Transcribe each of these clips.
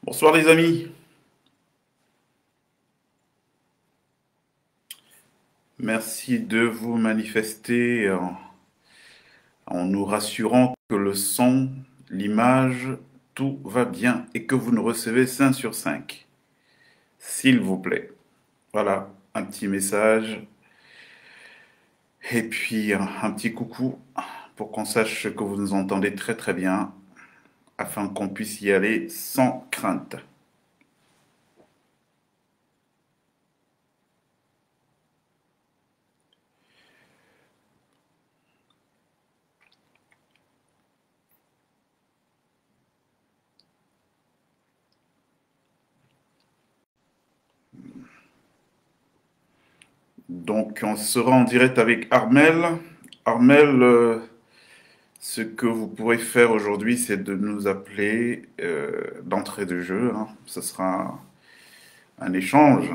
Bonsoir les amis, merci de vous manifester en nous rassurant que le son, l'image, tout va bien et que vous nous recevez 5 sur 5. S'il vous plaît. Voilà, un petit message et puis un petit coucou pour qu'on sache que vous nous entendez très très bien afin qu'on puisse y aller sans crainte. Donc on sera en direct avec Armel. Armel, ce que vous pourrez faire aujourd'hui, c'est de nous appeler d'entrée de jeu, hein. Ce sera un échange,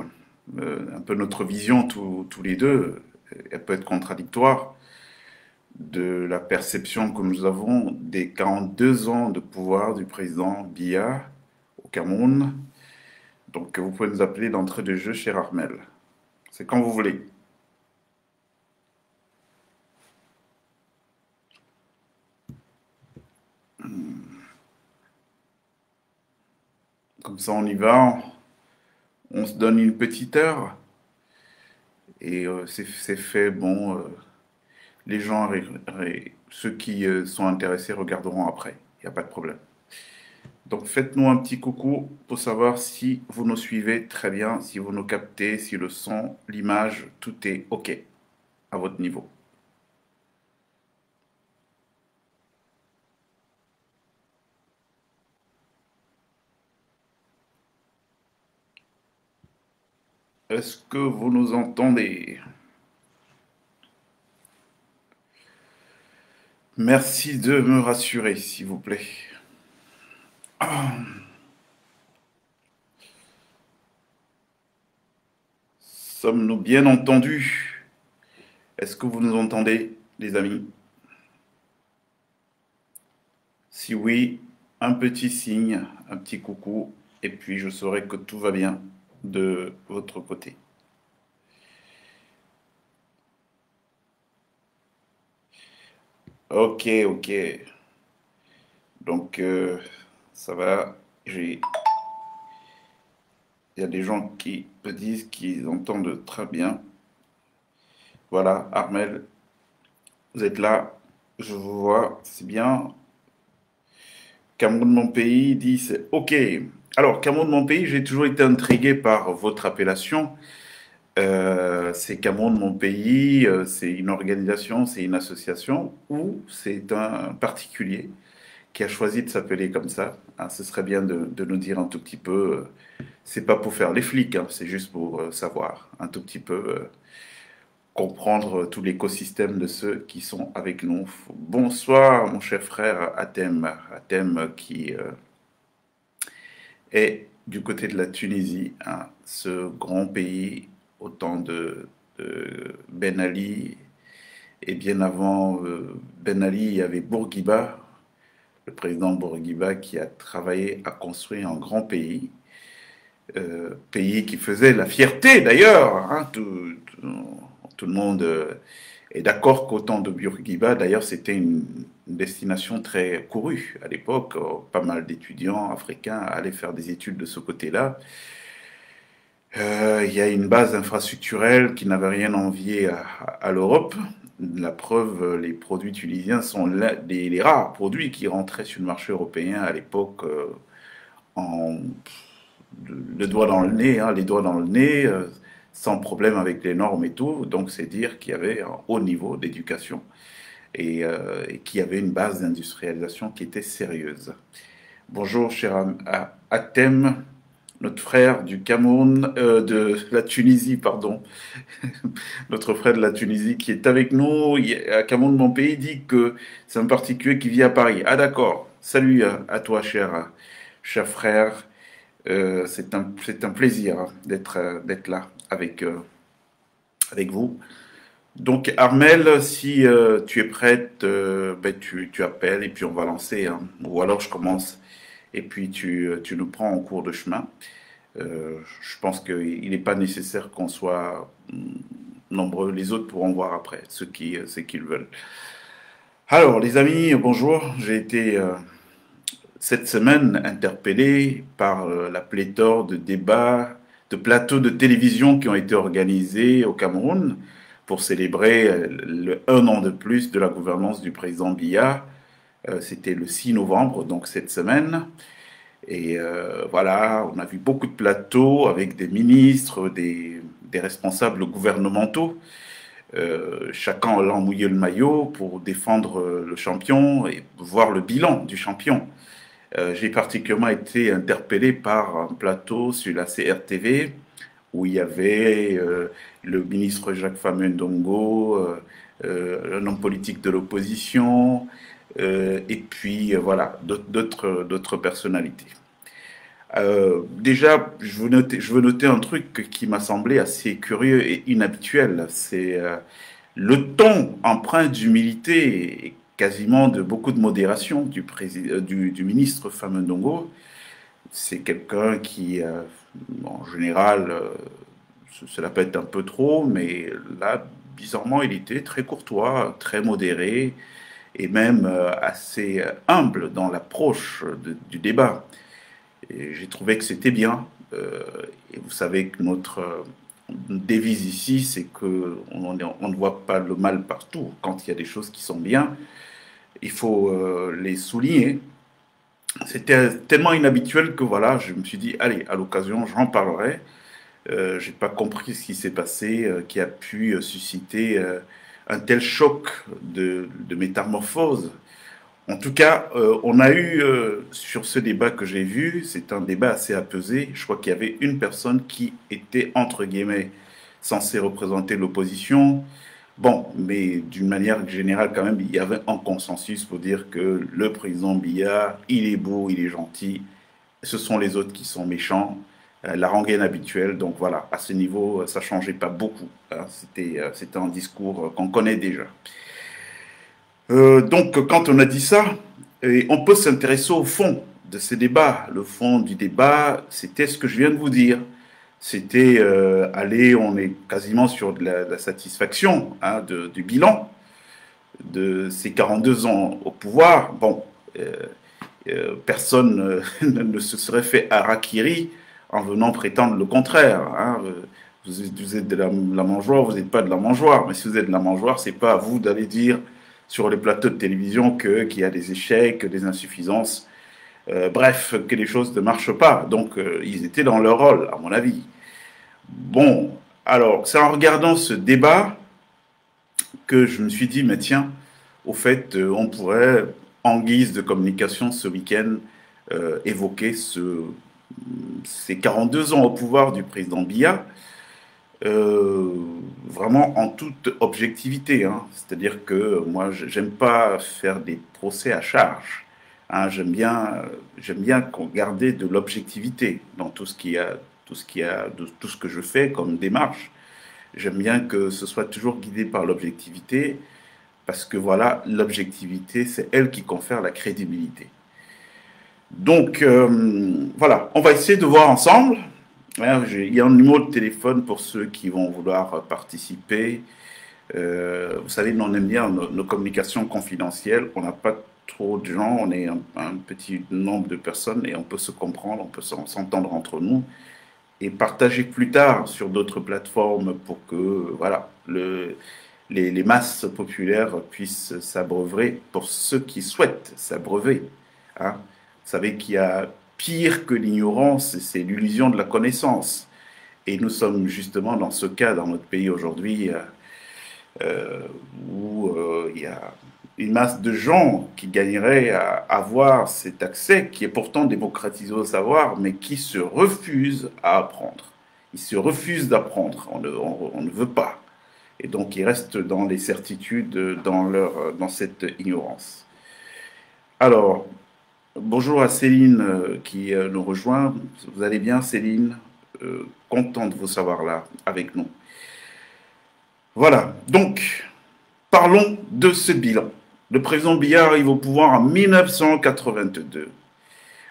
un peu notre vision tous les deux. Elle peut être contradictoire de la perception que nous avons des 42 ans de pouvoir du président Biya au Cameroun. Donc vous pouvez nous appeler d'entrée de jeu, cher Armel. C'est quand vous voulez. Comme ça, on y va. On se donne une petite heure. Et c'est fait, bon, les gens, ceux qui sont intéressés regarderont après. Il n'y a pas de problème. Donc faites-nous un petit coucou pour savoir si vous nous suivez très bien, si vous nous captez, si le son, l'image, tout est OK à votre niveau. Est-ce que vous nous entendez? Merci de me rassurer, s'il vous plaît. Sommes-nous bien entendus? Est-ce que vous nous entendez, les amis? Si oui, un petit signe, un petit coucou, et puis je saurai que tout va bien de votre côté. Ok, ok. Donc, ça va. Il y a des gens qui me disent qu'ils entendent très bien. Voilà, Armel, vous êtes là. Je vous vois, c'est bien. Cameroun, mon pays, dit c'est OK. Alors, Cameroun, mon pays, j'ai toujours été intrigué par votre appellation. C'est Cameroun, mon pays, c'est une organisation, c'est une association ou c'est un particulier qui a choisi de s'appeler comme ça. Ah, ce serait bien de nous dire un tout petit peu. C'est pas pour faire les flics, hein, c'est juste pour savoir un tout petit peu, comprendre tout l'écosystème de ceux qui sont avec nous. Bonsoir, mon cher frère Atem, Atem qui est du côté de la Tunisie, hein, ce grand pays au temps de Ben Ali. Et bien avant Ben Ali, il y avait Bourguiba, le président Bourguiba qui a travaillé à construire un grand pays, pays qui faisait la fierté d'ailleurs, hein, tout le monde est d'accord qu'au temps de Bourguiba, d'ailleurs, c'était une destination très courue à l'époque. Pas mal d'étudiants africains allaient faire des études de ce côté-là. Il y a une base infrastructurelle qui n'avait rien à envier à l'Europe. La preuve, les produits tunisiens sont les rares produits qui rentraient sur le marché européen à l'époque en le doigt dans le nez, hein, les doigts dans le nez, sans problème avec les normes et tout. Donc c'est dire qu'il y avait un haut niveau d'éducation et qu'il y avait une base d'industrialisation qui était sérieuse. Bonjour cher Atem, notre frère du Cameroun, de la Tunisie, pardon, notre frère de la Tunisie qui est avec nous. À Cameroun, mon pays, dit que c'est un particulier qui vit à Paris. Ah d'accord, salut à toi cher frère. C'est un plaisir hein, d'être là avec vous. Donc Armel, si tu es prête, ben, tu appelles et puis on va lancer, hein. Ou alors je commence et puis tu nous prends en cours de chemin. Je pense qu'il n'est pas nécessaire qu'on soit nombreux. Les autres pourront voir après, ceux qui le veulent. Alors, les amis, bonjour. J'ai été cette semaine interpellé par la pléthore de débats, de plateaux de télévision qui ont été organisés au Cameroun pour célébrer le 1 an de plus de la gouvernance du président Biya. C'était le 6 novembre, donc cette semaine. Et voilà, on a vu beaucoup de plateaux avec des ministres, des responsables gouvernementaux, chacun allant mouiller le maillot pour défendre le champion et voir le bilan du champion. J'ai particulièrement été interpellé par un plateau sur la CRTV où il y avait le ministre Jacques Fameu-Ndongo, un homme politique de l'opposition, et puis voilà, d'autres personnalités. Déjà, je veux noter un truc qui m'a semblé assez curieux et inhabituel. C'est le ton empreint d'humilité et quasiment de beaucoup de modération du ministre Fameu Ndongo. C'est quelqu'un qui, en général, cela peut être un peu trop, mais là, bizarrement, il était très courtois, très modéré et même assez humble dans l'approche du débat. Et j'ai trouvé que c'était bien. Et vous savez que notre devise ici, c'est qu'on ne voit pas le mal partout. Quand il y a des choses qui sont bien, il faut les souligner. C'était tellement inhabituel que voilà, je me suis dit, allez, à l'occasion, j'en parlerai. J'ai pas compris ce qui s'est passé, qui a pu susciter un tel choc de métamorphose. En tout cas, on a eu sur ce débat que j'ai vu, c'est un débat assez apaisé. Je crois qu'il y avait une personne qui était, entre guillemets, censée représenter l'opposition. Bon, mais d'une manière générale, quand même, il y avait un consensus pour dire que le président Biya, il est beau, il est gentil. Ce sont les autres qui sont méchants. La rengaine habituelle. Donc voilà, à ce niveau, ça changeait pas beaucoup, hein. C'était un discours qu'on connaît déjà. Donc, quand on a dit ça, et on peut s'intéresser au fond de ce débat. Le fond du débat, c'était ce que je viens de vous dire. C'était aller, on est quasiment sur de la satisfaction, hein, du bilan de ces 42 ans au pouvoir. Bon, personne ne se serait fait harakiri en venant prétendre le contraire, hein. Vous êtes de la mangeoire, vous n'êtes pas de la mangeoire. Mais si vous êtes de la mangeoire, c'est pas à vous d'aller dire sur les plateaux de télévision qu'il y a des échecs, des insuffisances, bref, que les choses ne marchent pas. Donc, ils étaient dans leur rôle, à mon avis. Bon, alors, c'est en regardant ce débat que je me suis dit, mais tiens, au fait, on pourrait, en guise de communication ce week-end, évoquer ces 42 ans au pouvoir du président Biya, vraiment en toute objectivité, hein. C'est-à-dire que moi, j'aime pas faire des procès à charge, hein. J'aime bien garder de l'objectivité dans tout ce tout ce que je fais comme démarche. J'aime bien que ce soit toujours guidé par l'objectivité, parce que voilà, l'objectivité, c'est elle qui confère la crédibilité. Donc, voilà, on va essayer de voir ensemble. Il y a un numéro de téléphone pour ceux qui vont vouloir participer. Vous savez, nous, on aime bien nos communications confidentielles. On n'a pas trop de gens, on est un petit nombre de personnes et on peut se comprendre, on peut s'entendre entre nous et partager plus tard sur d'autres plateformes pour que voilà, les masses populaires puissent s'abreuver pour ceux qui souhaitent s'abreuver, hein. Vous savez qu'il y a pire que l'ignorance, c'est l'illusion de la connaissance. Et nous sommes justement dans ce cas dans notre pays aujourd'hui où il y a une masse de gens qui gagneraient à avoir cet accès qui est pourtant démocratisé au savoir, mais qui se refusent à apprendre. Ils se refusent d'apprendre, on ne veut pas. Et donc ils restent dans les certitudes, dans cette ignorance. Alors, bonjour à Céline qui nous rejoint. Vous allez bien, Céline? Content de vous savoir là avec nous. Voilà, donc parlons de ce bilan. Le président Biya arrive au pouvoir en 1982.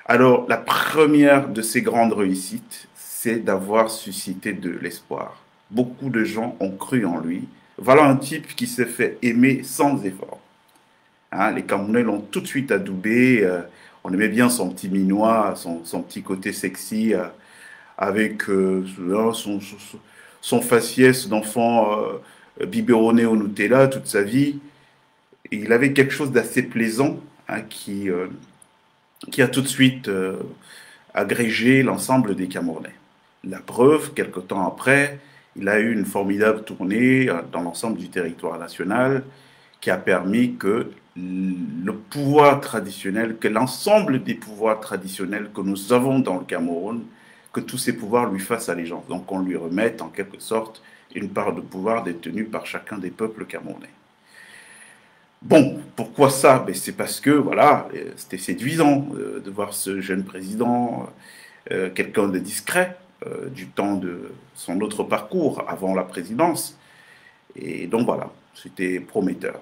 Alors, la première de ces grandes réussites, c'est d'avoir suscité de l'espoir. Beaucoup de gens ont cru en lui. Voilà un type qui s'est fait aimer sans effort. Hein, les Camerounais l'ont tout de suite adoubé. On aimait bien son petit minois, son petit côté sexy, avec son faciès d'enfant biberonné au Nutella toute sa vie. Et il avait quelque chose d'assez plaisant, hein, qui a tout de suite agrégé l'ensemble des Camerounais. La preuve, quelque temps après, il a eu une formidable tournée dans l'ensemble du territoire national qui a permis que le pouvoir traditionnel, que l'ensemble des pouvoirs traditionnels que nous avons dans le Cameroun, que tous ces pouvoirs lui fassent allégeance. Donc on lui remette en quelque sorte une part de pouvoir détenue par chacun des peuples camerounais. Bon, pourquoi ça? Ben, c'est parce que, voilà, c'était séduisant de voir ce jeune président, quelqu'un de discret, du temps de son autre parcours avant la présidence. Et donc voilà, c'était prometteur.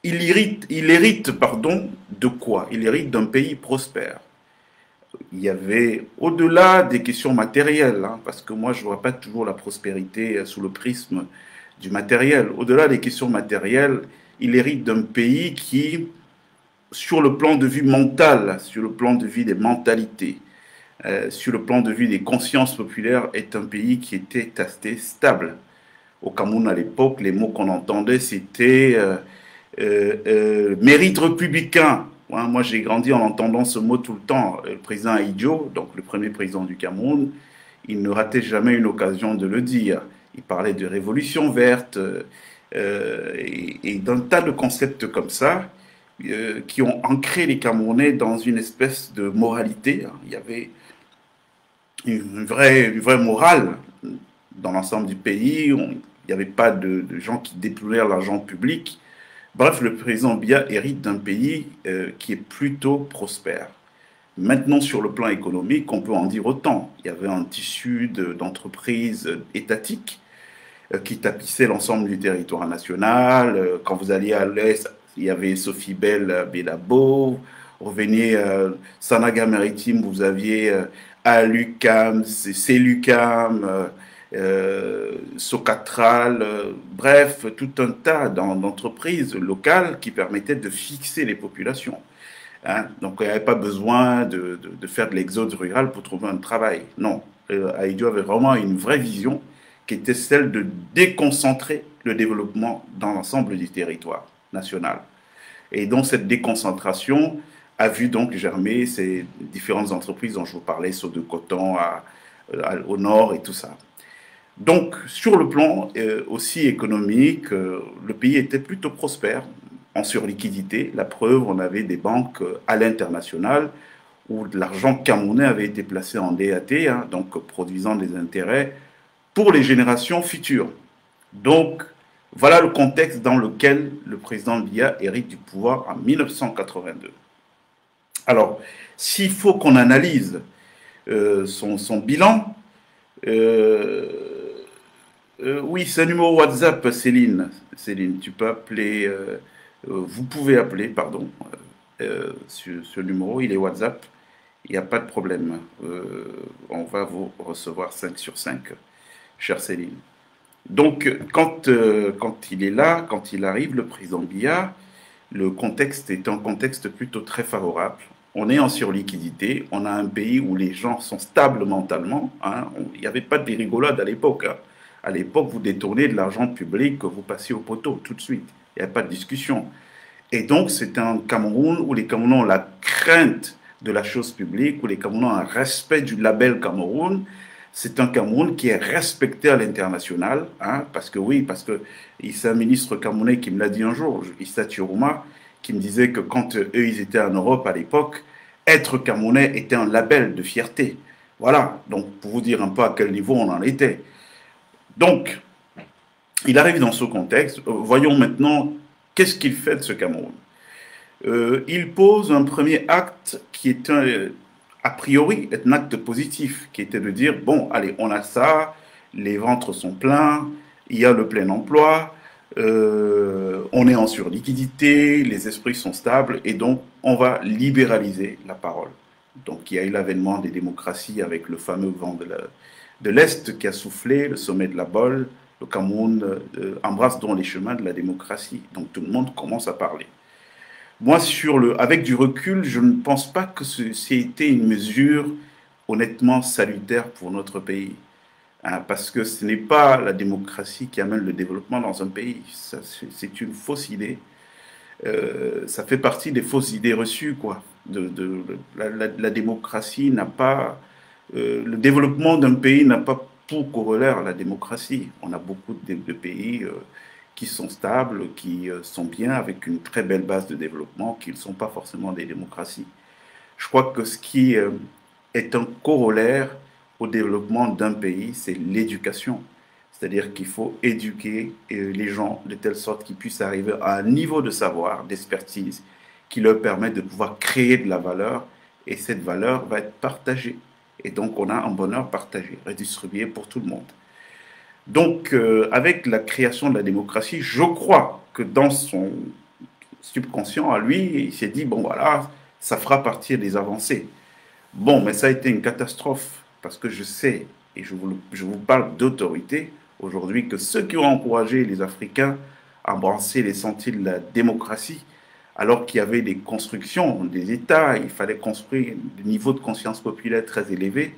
Il hérite, pardon, de quoi? Il hérite d'un pays prospère. Il y avait, au-delà des questions matérielles, hein, parce que moi je ne vois pas toujours la prospérité sous le prisme du matériel, au-delà des questions matérielles, il hérite d'un pays qui, sur le plan de vue mental, sur le plan de vue des mentalités, sur le plan de vue des consciences populaires, est un pays qui était assez stable. Au Cameroun, à l'époque, les mots qu'on entendait, c'était mérite républicain. Ouais, moi, j'ai grandi en entendant ce mot tout le temps. Le président Ahidjo, donc le premier président du Cameroun, il ne ratait jamais une occasion de le dire. Il parlait de révolution verte et d'un tas de concepts comme ça qui ont ancré les Camerounais dans une espèce de moralité. Il y avait une vraie morale dans l'ensemble du pays. Il n'y avait pas de gens qui déployèrent l'argent public. Bref, le président Biya hérite d'un pays qui est plutôt prospère. Maintenant, sur le plan économique, on peut en dire autant. Il y avait un tissu d'entreprises étatiques qui tapissait l'ensemble du territoire national. Quand vous alliez à l'Est, il y avait Sophie Bell Belabo. Revenez Sanaga Maritime, vous aviez Alucam, Celucam, Socatral, bref, tout un tas d'entreprises locales qui permettaient de fixer les populations. Hein. Donc il n'y avait pas besoin de faire de l'exode rural pour trouver un travail. Non, Ahidjo avait vraiment une vraie vision qui était celle de déconcentrer le développement dans l'ensemble du territoire national. Et donc cette déconcentration a vu donc germer ces différentes entreprises dont je vous parlais, Sode Coton au nord et tout ça. Donc, sur le plan aussi économique, le pays était plutôt prospère en surliquidité. La preuve, on avait des banques à l'international où de l'argent camerounais avait été placé en DAT, hein, donc produisant des intérêts pour les générations futures. Donc, voilà le contexte dans lequel le président Biya hérite du pouvoir en 1982. Alors, s'il faut qu'on analyse son bilan, oui, c'est un numéro WhatsApp, Céline. Céline, tu peux appeler, vous pouvez appeler, pardon, sur ce numéro, il est WhatsApp, il n'y a pas de problème. On va vous recevoir 5 sur 5, chère Céline. Donc, quand il est là, quand il arrive, le président Biya, le contexte est un contexte plutôt très favorable. On est en surliquidité, on a un pays où les gens sont stables mentalement. Hein, il n'y avait pas de rigolade à l'époque. Hein. À l'époque, vous détournez de l'argent public, vous passez au poteau tout de suite. Il n'y a pas de discussion. Et donc, c'est un Cameroun où les Camerounais ont la crainte de la chose publique, où les Camerounais ont un respect du label Cameroun. C'est un Cameroun qui est respecté à l'international, hein, parce que oui, parce que c'est un ministre camerounais qui me l'a dit un jour, Issa Tirouma, qui me disait que quand eux, ils étaient en Europe à l'époque, être camerounais était un label de fierté. Voilà, donc pour vous dire un peu à quel niveau on en était. Donc, il arrive dans ce contexte. Voyons maintenant qu'est-ce qu'il fait de ce Cameroun. Il pose un premier acte qui est a priori un acte positif, qui était de dire, bon, allez, on a ça, les ventres sont pleins, il y a le plein emploi, on est en surliquidité, les esprits sont stables, et donc on va libéraliser la parole. Donc il y a eu l'avènement des démocraties avec le fameux vent de l'Est qui a soufflé, le sommet de la Bolle, le Cameroun embrasse donc les chemins de la démocratie. Donc tout le monde commence à parler. Moi, avec du recul, je ne pense pas que c'était une mesure honnêtement salutaire pour notre pays. Hein, parce que ce n'est pas la démocratie qui amène le développement dans un pays. C'est une fausse idée. Ça fait partie des fausses idées reçues, quoi. La démocratie n'a pas, le développement d'un pays n'a pas pour corollaire la démocratie. On a beaucoup de pays qui sont stables, qui sont bien, avec une très belle base de développement, qui ne sont pas forcément des démocraties. Je crois que ce qui est un corollaire au développement d'un pays, c'est l'éducation. C'est-à-dire qu'il faut éduquer les gens de telle sorte qu'ils puissent arriver à un niveau de savoir, d'expertise, qui leur permet de pouvoir créer de la valeur, et cette valeur va être partagée. Et donc on a un bonheur partagé, redistribué pour tout le monde. Donc avec la création de la démocratie, je crois que dans son subconscient à lui, il s'est dit, bon voilà, ça fera partie des avancées. Bon, mais ça a été une catastrophe, parce que je sais, et je vous parle d'autorité, aujourd'hui, que ceux qui ont encouragé les Africains à embrasser les sentiers de la démocratie, alors qu'il y avait des constructions, des États, il fallait construire des niveaux de conscience populaire très élevés,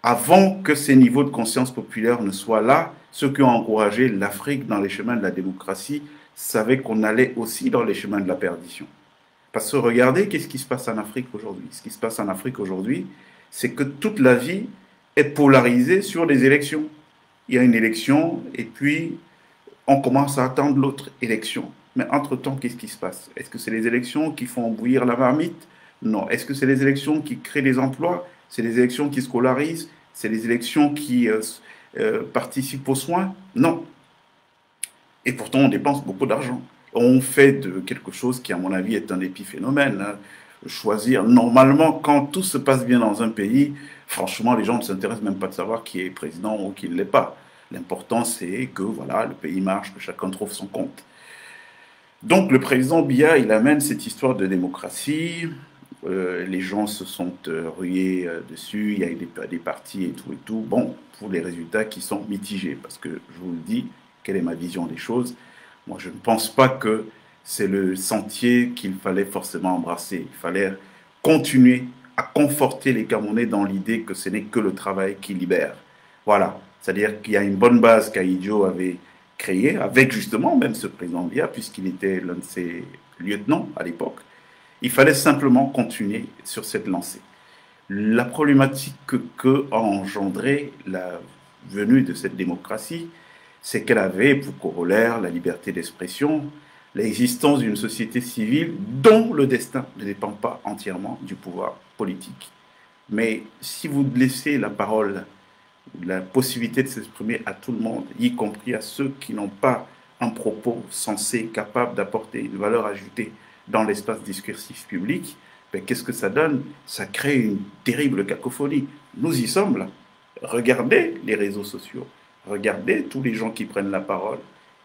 avant que ces niveaux de conscience populaire ne soient là, ceux qui ont encouragé l'Afrique dans les chemins de la démocratie savaient qu'on allait aussi dans les chemins de la perdition. Parce que regardez, qu'est-ce qui se passe en Afrique aujourd'hui? Ce qui se passe en Afrique aujourd'hui, c'est que toute la vie est polarisée sur les élections. Il y a une élection et puis on commence à attendre l'autre élection. Mais entre-temps, qu'est-ce qui se passe? Est-ce que c'est les élections qui font bouillir la marmite? Non. Est-ce que c'est les élections qui créent des emplois? C'est les élections qui scolarisent? C'est les élections qui participent aux soins? Non. Et pourtant, on dépense beaucoup d'argent. On fait de quelque chose qui, à mon avis, est un épiphénomène. Hein. Choisir, normalement, quand tout se passe bien dans un pays, franchement, les gens ne s'intéressent même pas de savoir qui est président ou qui ne l'est pas. L'important, c'est que voilà, le pays marche, que chacun trouve son compte. Donc, le président Biya, il amène cette histoire de démocratie. Les gens se sont rués dessus. Il y a eu des partis et tout et tout. Bon, pour les résultats qui sont mitigés, parce que je vous le dis, quelle est ma vision des choses? Moi, je ne pense pas que c'est le sentier qu'il fallait forcément embrasser. Il fallait continuer à conforter les Camerounais dans l'idée que ce n'est que le travail qui libère. Voilà. C'est-à-dire qu'il y a une bonne base qu'Aïdjo avait créée, avec justement même ce président Biya, puisqu'il était l'un de ses lieutenants à l'époque. Il fallait simplement continuer sur cette lancée. La problématique que a engendré la venue de cette démocratie, c'est qu'elle avait pour corollaire la liberté d'expression, l'existence d'une société civile dont le destin ne dépend pas entièrement du pouvoir politique. Mais si vous laissez la parole, la possibilité de s'exprimer à tout le monde, y compris à ceux qui n'ont pas un propos sensé, capable d'apporter une valeur ajoutée dans l'espace discursif public, ben, qu'est-ce que ça donne? Ça crée une terrible cacophonie. Nous y sommes là. Regardez les réseaux sociaux. Regardez tous les gens qui prennent la parole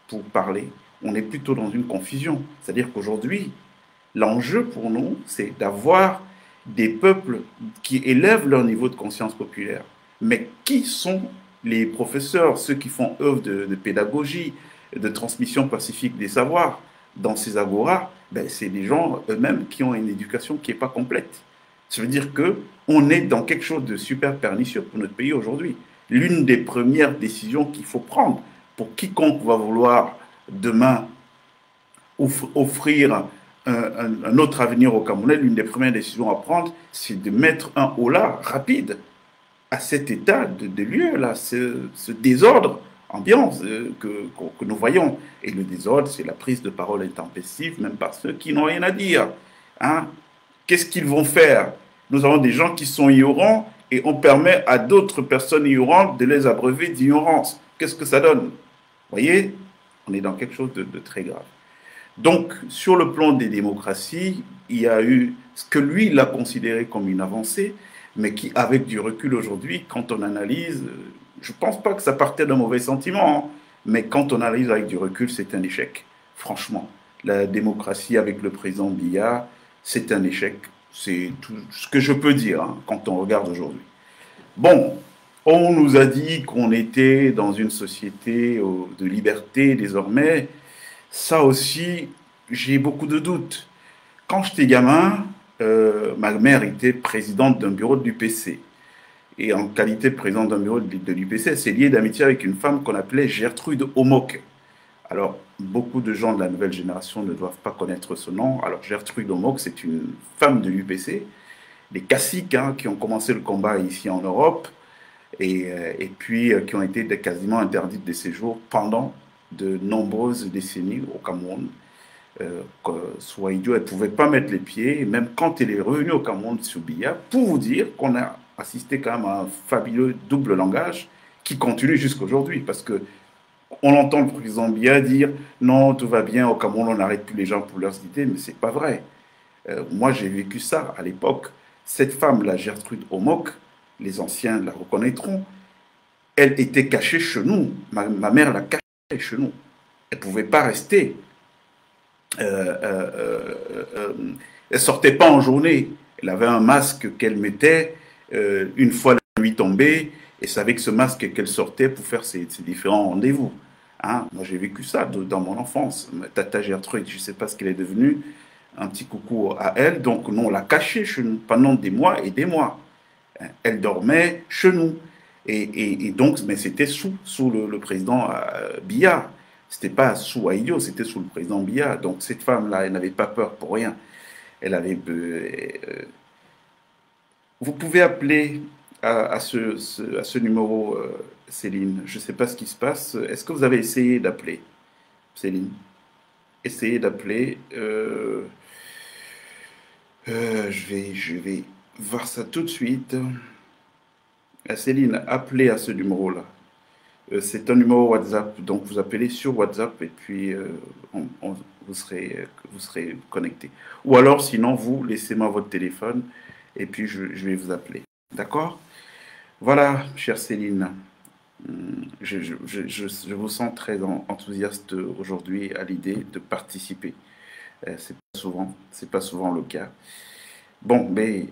pour parler. On est plutôt dans une confusion. C'est-à-dire qu'aujourd'hui, l'enjeu pour nous, c'est d'avoir des peuples qui élèvent leur niveau de conscience populaire. Mais qui sont les professeurs, ceux qui font œuvre de pédagogie, de transmission pacifique des savoirs dans ces agoras? Ben, c'est des gens eux-mêmes qui ont une éducation qui n'est pas complète. Ça veut dire qu'on est dans quelque chose de super pernicieux pour notre pays aujourd'hui. L'une des premières décisions qu'il faut prendre pour quiconque va vouloir demain offrir un autre avenir au Camerounais, l'une des premières décisions à prendre, c'est de mettre un holà rapide à cet état de lieu, là, ce désordre ambiance que nous voyons. Et le désordre, c'est la prise de parole intempestive, même par ceux qui n'ont rien à dire. Hein? Qu'est-ce qu'ils vont faire? Nous avons des gens qui sont ignorants et on permet à d'autres personnes ignorantes de les abreuver d'ignorance. Qu'est-ce que ça donne? Vous voyez, on est dans quelque chose de très grave. Donc, sur le plan des démocraties, il y a eu ce que lui, il a considéré comme une avancée, mais qui, avec du recul aujourd'hui, quand on analyse, je ne pense pas que ça partait d'un mauvais sentiment, hein, mais quand on analyse avec du recul, c'est un échec. Franchement, la démocratie avec le président Biya, c'est un échec C'est tout ce que je peux dire hein, quand on regarde aujourd'hui. Bon, on nous a dit qu'on était dans une société de liberté désormais. Ça aussi, j'ai beaucoup de doutes. Quand j'étais gamin, ma mère était présidente d'un bureau de l'UPC. Et en qualité de présidente d'un bureau de l'UPC, elle s'est liée d'amitié avec une femme qu'on appelait Gertrude Homoc. Alors, beaucoup de gens de la nouvelle génération ne doivent pas connaître ce nom. Alors, Gertrude Homoc, c'est une femme de l'UPC, des caciques hein, qui ont commencé le combat ici en Europe et puis qui ont été quasiment interdites de séjour pendant de nombreuses décennies au Cameroun. Soit idiot, elle ne pouvait pas mettre les pieds, et même quand elle est revenue au Cameroun sur Biya, pour vous dire qu'on a assisté quand même à un fabuleux double langage qui continue jusqu'à aujourd'hui, parce que on entend le président Biya dire non, tout va bien, au Cameroun on n'arrête plus les gens pour leurs idées, mais c'est pas vrai. Moi j'ai vécu ça à l'époque. Cette femme, la Gertrude Homoc, les anciens la reconnaîtront, elle était cachée chez nous. Ma mère la cachée chez nous. Elle ne pouvait pas rester. Elle sortait pas en journée. Elle avait un masque qu'elle mettait une fois la nuit tombée et savait que ce masque qu'elle sortait pour faire ses différents rendez-vous. Hein? Moi, j'ai vécu ça dans mon enfance. Tata Gertrude, je ne sais pas ce qu'elle est devenue. Un petit coucou à elle. Donc, nous, on l'a cachée chez nous pendant des mois et des mois. Elle dormait chez nous. Et donc, mais c'était sous le président Biya. C'était pas sous Aïdio, c'était sous le président Biya. Donc cette femme-là, elle n'avait pas peur pour rien. Elle avait. Vous pouvez appeler à ce numéro, Céline. Je ne sais pas ce qui se passe. Est-ce que vous avez essayé d'appeler, Céline? Essayez d'appeler. Je vais voir ça tout de suite. Céline, appelez à ce numéro-là. C'est un numéro WhatsApp, donc vous appelez sur WhatsApp et puis vous serez connecté. Ou alors, sinon, vous laissez-moi votre téléphone et puis je vais vous appeler. D'accord? Voilà, chère Céline. Je vous sens très enthousiaste aujourd'hui à l'idée de participer. C'est pas souvent le cas. Bon, mais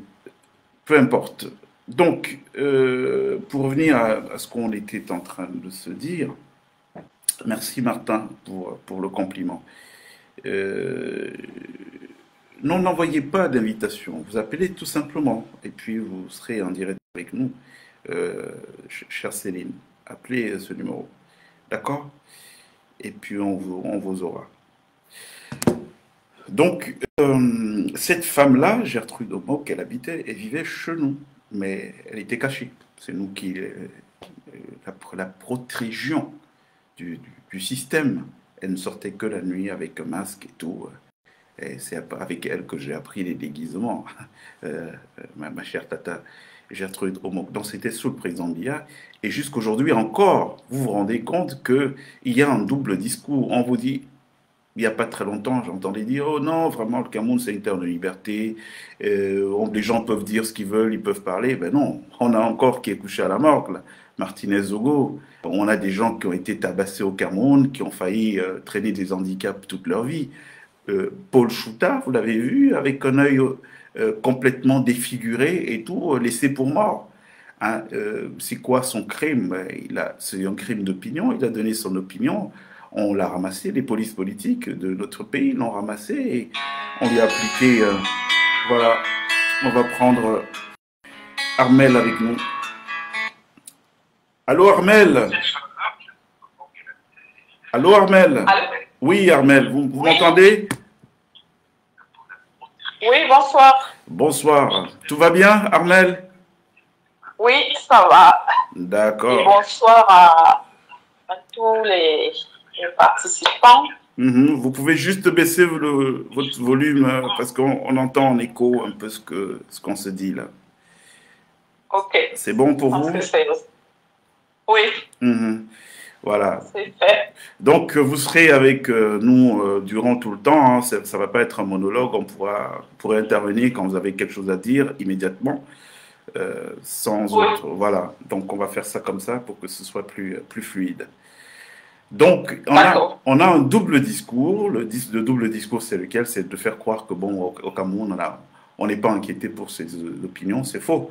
peu importe. Donc, pour revenir à ce qu'on était en train de se dire, merci Martin pour le compliment. Non, n'envoyez pas d'invitation, vous appelez tout simplement, et puis vous serez en direct avec nous, chère Céline. Appelez ce numéro, d'accord? Et puis on vous aura. Donc, cette femme-là, Gertrude Homoc, elle vivait chez nous, mais elle était cachée. C'est nous qui la protégions du système. Elle ne sortait que la nuit avec un masque et tout. Et c'est avec elle que j'ai appris les déguisements. Ma chère tata Gertrude Homoc. Donc c'était sous le président Biya. Et jusqu'aujourd'hui encore, vous vous rendez compte qu'il y a un double discours. On vous dit, il n'y a pas très longtemps, j'entendais dire, oh non, vraiment, le Cameroun, c'est une terre de liberté. Les gens peuvent dire ce qu'ils veulent, ils peuvent parler. Ben non, on a encore qui est couché à la morgue, là. Martinez Zogo. On a des gens qui ont été tabassés au Cameroun, qui ont failli traîner des handicaps toute leur vie. Paul Chouta, vous l'avez vu, avec un œil complètement défiguré et tout, laissé pour mort. Hein, c'est quoi son crime? C'est un crime d'opinion, il a donné son opinion. On l'a ramassé, les polices politiques de notre pays l'ont ramassé et on lui a appliqué. Voilà, on va prendre Armel avec nous. Allô Armel? Allô Armel? Allô? Oui Armel, vous m'entendez? Oui, bonsoir. Bonsoir. Tout va bien Armel? Oui, ça va. Et D'accord. bonsoir à tous les participants. Vous pouvez juste baisser votre volume parce qu'on entend en écho un peu ce qu'on se dit là. Ok. C'est bon pour Parce vous? que c'est... Oui, Voilà. c'est fait. Donc vous serez avec nous durant tout le temps. Hein. Ça ne va pas être un monologue. On pourrait intervenir quand vous avez quelque chose à dire immédiatement, sans Oui, autre. Voilà. Donc on va faire ça comme ça pour que ce soit plus fluide. Donc, d'accord. on a un double discours. Le double discours, c'est lequel? C'est de faire croire que, bon, au Cameroun, on n'est pas inquiété pour ses opinions, c'est faux.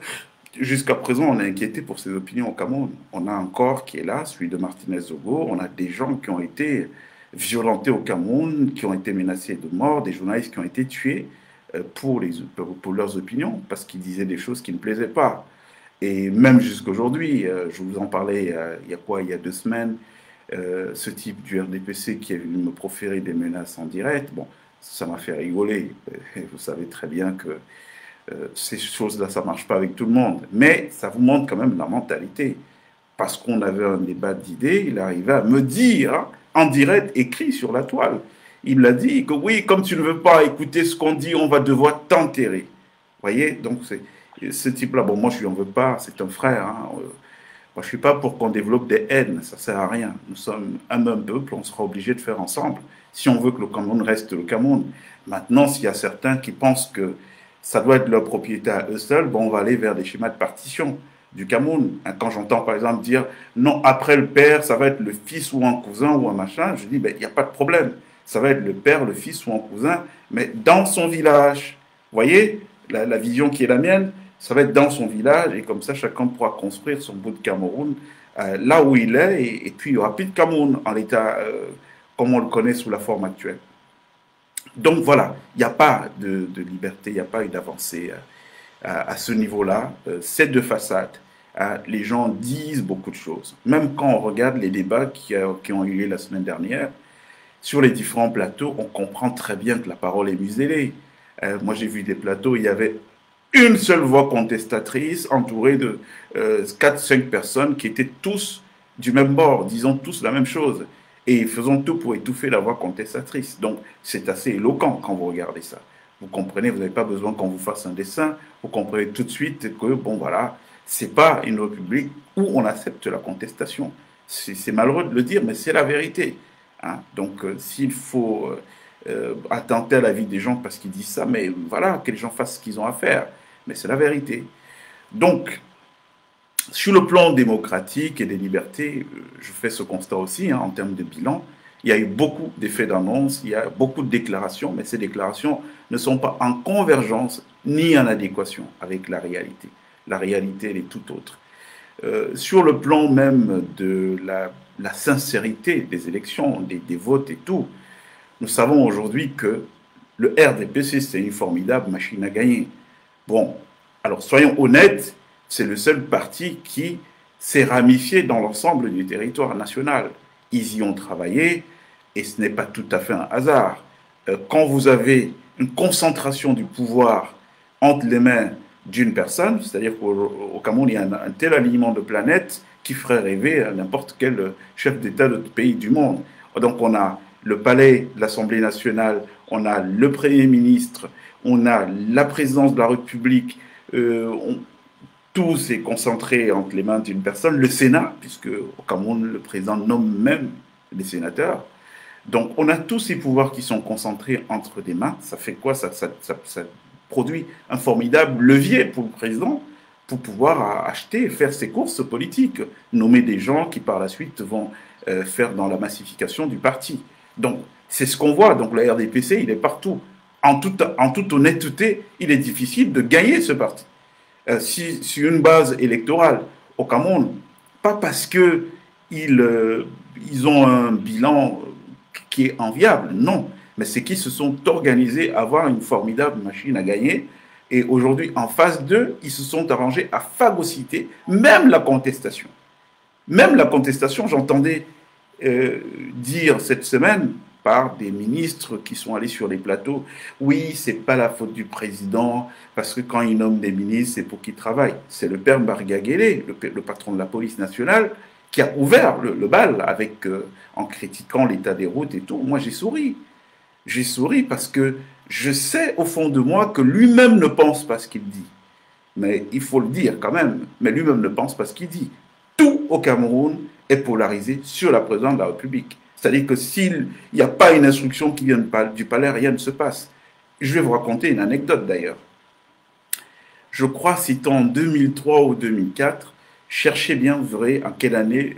Jusqu'à présent, on est inquiété pour ses opinions au Cameroun. On a un corps qui est là, celui de Martinez Zogo. On a des gens qui ont été violentés au Cameroun, qui ont été menacés de mort, des journalistes qui ont été tués pour leurs opinions, parce qu'ils disaient des choses qui ne plaisaient pas. Et même jusqu'à aujourd'hui, je vous en parlais il y a 2 semaines, ce type du RDPC qui est venu me proférer des menaces en direct, bon, ça m'a fait rigoler. Vous savez très bien que ces choses-là, ça ne marche pas avec tout le monde. Mais ça vous montre quand même la mentalité. Parce qu'on avait un débat d'idées, il arrivait à me dire, hein, en direct, écrit sur la toile. Il a dit que oui, comme tu ne veux pas écouter ce qu'on dit, on va devoir t'enterrer. Vous voyez, donc ce type-là, bon, moi je lui en veux pas, c'est un frère. Hein. Moi je ne suis pas pour qu'on développe des haines, ça ne sert à rien. Nous sommes un même peuple, on sera obligé de faire ensemble si on veut que le Cameroun reste le Cameroun. Maintenant, s'il y a certains qui pensent que ça doit être leur propriété à eux seuls, bon, on va aller vers des schémas de partition du Cameroun. Quand j'entends par exemple dire non, après le père, ça va être le fils ou un cousin ou un machin, je dis, ben, il n'y a pas de problème. Ça va être le père, le fils ou un cousin, mais dans son village. Vous voyez, la vision qui est la mienne, ça va être dans son village, et comme ça, chacun pourra construire son bout de Cameroun là où il est, et puis il n'y aura plus de Cameroun en l'état comme on le connaît sous la forme actuelle. Donc voilà, il n'y a pas de liberté, il n'y a pas eu d'avancée à ce niveau-là. C'est de façade. Les gens disent beaucoup de choses. Même quand on regarde les débats qui ont eu lieu la semaine dernière, sur les différents plateaux, on comprend très bien que la parole est muselée. Moi, j'ai vu des plateaux où il y avait une seule voix contestatrice entourée de 4-5 personnes qui étaient tous du même bord, disons tous la même chose, et faisant tout pour étouffer la voix contestatrice. Donc, c'est assez éloquent quand vous regardez ça. Vous comprenez, vous n'avez pas besoin qu'on vous fasse un dessin, vous comprenez tout de suite que, bon, voilà, c'est pas une république où on accepte la contestation. C'est malheureux de le dire, mais c'est la vérité. Hein. Donc, s'il faut attenter à la vie des gens parce qu'ils disent ça, mais voilà, que les gens fassent ce qu'ils ont à faire. Mais c'est la vérité. Donc, sur le plan démocratique et des libertés, je fais ce constat aussi hein, en termes de bilan. Il y a eu beaucoup d'effets d'annonce, il y a beaucoup de déclarations, mais ces déclarations ne sont pas en convergence ni en adéquation avec la réalité. La réalité, elle est tout autre. Sur le plan même de la sincérité des élections, des votes et tout, nous savons aujourd'hui que le RDPC, c'est une formidable machine à gagner. Bon, alors soyons honnêtes, c'est le seul parti qui s'est ramifié dans l'ensemble du territoire national. Ils y ont travaillé et ce n'est pas tout à fait un hasard. Quand vous avez une concentration du pouvoir entre les mains d'une personne, c'est-à-dire qu'au Cameroun, il y a un tel alignement de planètes qui ferait rêver à n'importe quel chef d'État de pays du monde. Donc on a le palais de l'Assemblée nationale, on a le Premier ministre, on a la présidence de la République, tout s'est concentré entre les mains d'une personne, le Sénat, puisque au Cameroun, le président nomme même les sénateurs. Donc, on a tous ces pouvoirs qui sont concentrés entre des mains. Ça fait quoi? Ça produit un formidable levier pour le président pour pouvoir acheter et faire ses courses politiques, nommer des gens qui par la suite vont faire dans la massification du parti. Donc, c'est ce qu'on voit. Donc, le RDPC, il est partout. En toute honnêteté, il est difficile de gagner ce parti. Sur une base électorale au Cameroun, pas parce qu'ils ont un bilan qui est enviable, non, mais c'est qu'ils se sont organisés à avoir une formidable machine à gagner. Et aujourd'hui, en phase 2, ils se sont arrangés à phagocyter même la contestation. Même la contestation, j'entendais dire cette semaine par des ministres qui sont allés sur les plateaux, oui, c'est pas la faute du président, parce que quand il nomme des ministres, c'est pour qu'ils travaillent. C'est le père Bargagélé, le patron de la police nationale, qui a ouvert le bal avec, en critiquant l'état des routes et tout. Moi, j'ai souri. J'ai souri parce que je sais au fond de moi que lui-même ne pense pas ce qu'il dit. Mais il faut le dire quand même. Mais lui-même ne pense pas ce qu'il dit. Tout au Cameroun est polarisé sur la présidence de la République. C'est-à-dire que s'il n'y a pas une instruction qui vient du palais, rien ne se passe. Je vais vous raconter une anecdote d'ailleurs. Je crois, c'était en 2003 ou 2004, cherchez bien, vous verrez en quelle année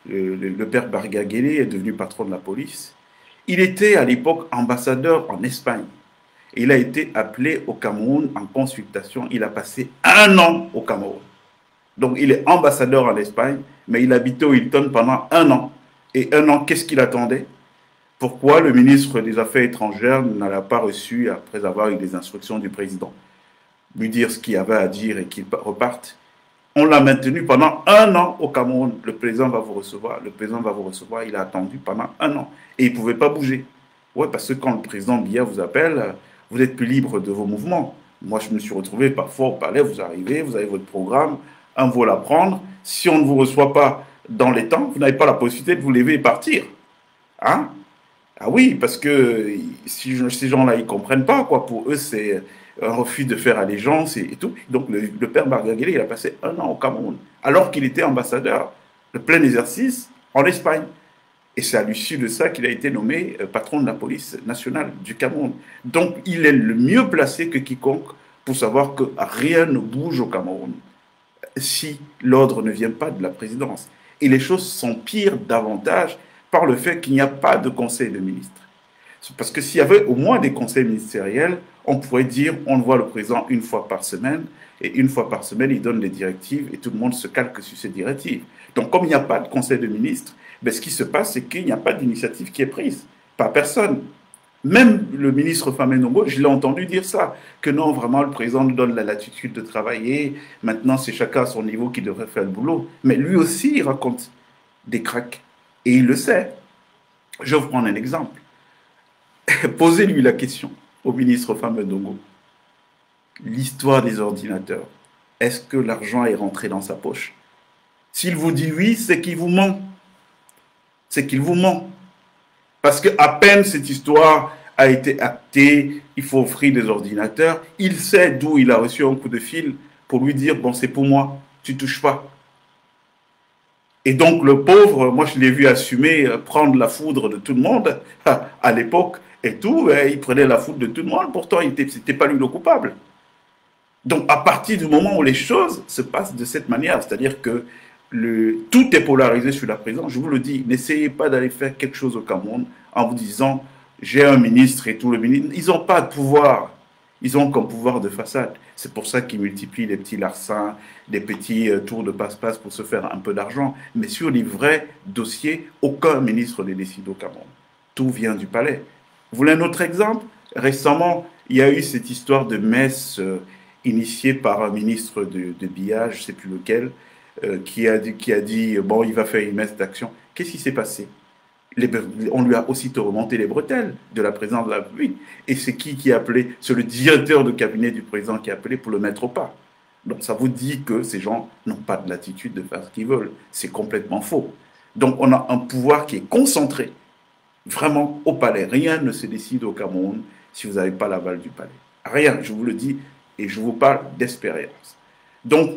le père Bargagélé est devenu patron de la police. Il était à l'époque ambassadeur en Espagne. Et il a été appelé au Cameroun en consultation. Il a passé 1 an au Cameroun. Donc il est ambassadeur en Espagne, mais il habitait au Hilton pendant 1 an. Et 1 an, qu'est-ce qu'il attendait? Pourquoi le ministre des Affaires étrangères ne l'a pas reçu après avoir eu des instructions du président? Lui dire ce qu'il y avait à dire et qu'il reparte. On l'a maintenu pendant 1 an au Cameroun. Le président va vous recevoir, le président va vous recevoir. Il a attendu pendant 1 an et il ne pouvait pas bouger. Ouais, parce que quand le président Biya vous appelle, vous êtes plus libre de vos mouvements. Moi, je me suis retrouvé parfois au palais, vous arrivez, vous avez votre programme, un vol à prendre. Si on ne vous reçoit pas dans les temps, vous n'avez pas la possibilité de vous lever et partir. Hein? Ah oui, parce que si ces gens-là, ils ne comprennent pas, quoi. Pour eux, c'est un refus de faire allégeance et tout. Donc, le père Bargagele, il a passé 1 an au Cameroun, alors qu'il était ambassadeur de plein exercice en Espagne. Et c'est à l'issue de ça qu'il a été nommé patron de la police nationale du Cameroun. Donc, il est le mieux placé que quiconque pour savoir que rien ne bouge au Cameroun si l'ordre ne vient pas de la présidence. Et les choses s'empirent davantage par le fait qu'il n'y a pas de conseil de ministres. Parce que s'il y avait au moins des conseils ministériels, on pourrait dire on voit le président 1 fois par semaine, et 1 fois par semaine, il donne des directives et tout le monde se calque sur ces directives. Donc, comme il n'y a pas de conseil de ministres, ben, ce qui se passe, c'est qu'il n'y a pas d'initiative qui est prise par personne. Même le ministre Famé Ndongo, je l'ai entendu dire ça, que non, vraiment, le président nous donne la latitude de travailler, maintenant c'est chacun à son niveau qui devrait faire le boulot. Mais lui aussi, il raconte des cracks, et il le sait. Je vais vous prendre un exemple. Posez-lui la question au ministre Famé Ndongo. L'histoire des ordinateurs, est-ce que l'argent est rentré dans sa poche? S'il vous dit oui, c'est qu'il vous ment. C'est qu'il vous ment. Parce qu'à peine cette histoire a été actée, il faut offrir des ordinateurs, il sait d'où il a reçu un coup de fil pour lui dire, bon, c'est pour moi, tu touches pas. Et donc le pauvre, moi je l'ai vu assumer, prendre la foudre de tout le monde à l'époque et tout, il prenait la foudre de tout le monde, pourtant ce n'était pas lui le coupable. Donc à partir du moment où les choses se passent de cette manière, c'est-à-dire que tout est polarisé sur la présidence. Je vous le dis, n'essayez pas d'aller faire quelque chose au Cameroun en vous disant j'ai un ministre et tout le ministre. Ils n'ont pas de pouvoir. Ils ont qu'un pouvoir de façade. C'est pour ça qu'ils multiplient les petits larcins, des petits tours de passe-passe pour se faire un peu d'argent. Mais sur les vrais dossiers, aucun ministre ne décide au Cameroun. Tout vient du palais. Vous voulez un autre exemple? Récemment, il y a eu cette histoire de messe initiée par un ministre de Biya, je ne sais plus lequel, qui a dit bon, il va faire une messe d'action. Qu'est-ce qui s'est passé? On lui a aussitôt remonté les bretelles de la présidence de la République. Et c'est qui a appelé? C'est le directeur de cabinet du président qui a appelé pour le mettre au pas. Donc ça vous dit que ces gens n'ont pas de latitude de faire ce qu'ils veulent. C'est complètement faux. Donc on a un pouvoir qui est concentré vraiment au palais. Rien ne se décide au Cameroun si vous n'avez pas l'aval du palais. Rien, je vous le dis, et je vous parle d'expérience. Donc,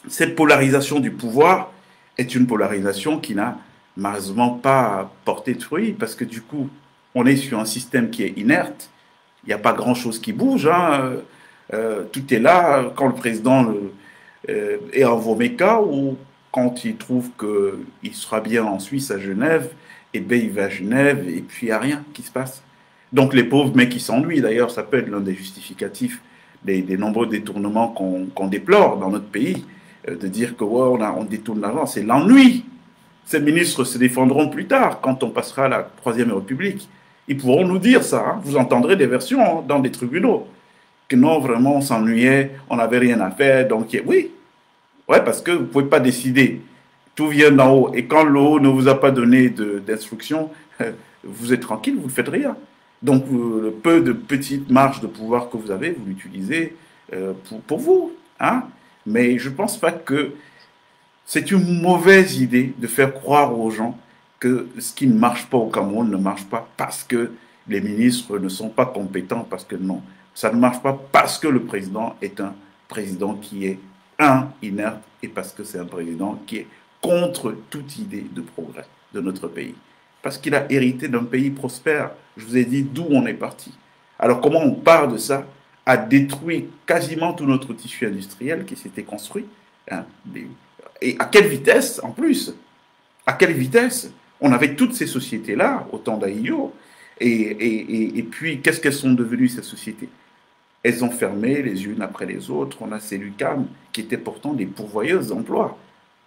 cette polarisation du pouvoir est une polarisation qui n'a malheureusement pas porté de fruits, parce que du coup, on est sur un système qui est inerte, il n'y a pas grand-chose qui bouge, hein. Tout est là, quand le président est en Voméca, ou quand il trouve qu'il sera bien en Suisse, à Genève, et bien il va à Genève, et puis il n'y a rien qui se passe. Donc les pauvres mecs qui s'ennuient, d'ailleurs, ça peut être l'un des justificatifs des nombreux détournements qu'on déplore dans notre pays, de dire que ouais, on détourne l'argent, c'est l'ennui. Ces ministres se défendront plus tard, quand on passera à la Troisième République. Ils pourront nous dire ça, hein. Vous entendrez des versions dans des tribunaux, que non, vraiment, on s'ennuyait, on n'avait rien à faire, donc oui. Ouais, parce que vous ne pouvez pas décider. Tout vient d'en haut. Et quand le haut ne vous a pas donné d'instruction, vous êtes tranquille, vous ne faites rien. Donc, le peu de petite marge de pouvoir que vous avez, vous l'utilisez pour vous. Hein? Mais je ne pense pas que c'est une mauvaise idée de faire croire aux gens que ce qui ne marche pas au Cameroun ne marche pas parce que les ministres ne sont pas compétents, parce que non. Ça ne marche pas parce que le président est un président qui est inerte et parce que c'est un président qui est contre toute idée de progrès de notre pays. Parce qu'il a hérité d'un pays prospère. Je vous ai dit d'où on est parti. Alors comment on part de ça à détruire quasiment tout notre tissu industriel qui s'était construit, hein, et à quelle vitesse en plus? À quelle vitesse? On avait toutes ces sociétés-là, au temps d'Aïyo, Et puis, qu'est-ce qu'elles sont devenues, ces sociétés? Elles ont fermé les unes après les autres. On a ces Lucam qui étaient pourtant des pourvoyeuses d'emplois.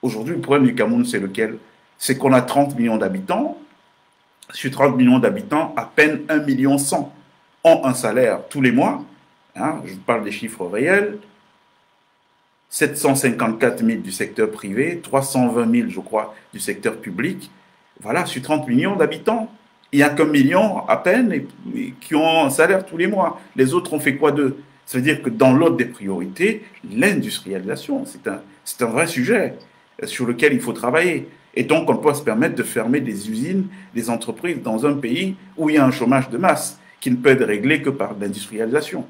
Aujourd'hui, le problème du Cameroun, c'est lequel? C'est qu'on a 30 millions d'habitants. Sur 30 millions d'habitants, à peine 1,1 million ont un salaire tous les mois. Hein, je parle des chiffres réels. 754 000 du secteur privé, 320 000, je crois, du secteur public. Voilà, sur 30 millions d'habitants. Il n'y a qu'un million à peine qui ont un salaire tous les mois. Les autres ont fait quoi d'eux? Ça veut dire que dans l'ordre des priorités, l'industrialisation, c'est un vrai sujet sur lequel il faut travailler. Et donc, on ne peut pas se permettre de fermer des usines, des entreprises dans un pays où il y a un chômage de masse qui ne peut être réglé que par l'industrialisation.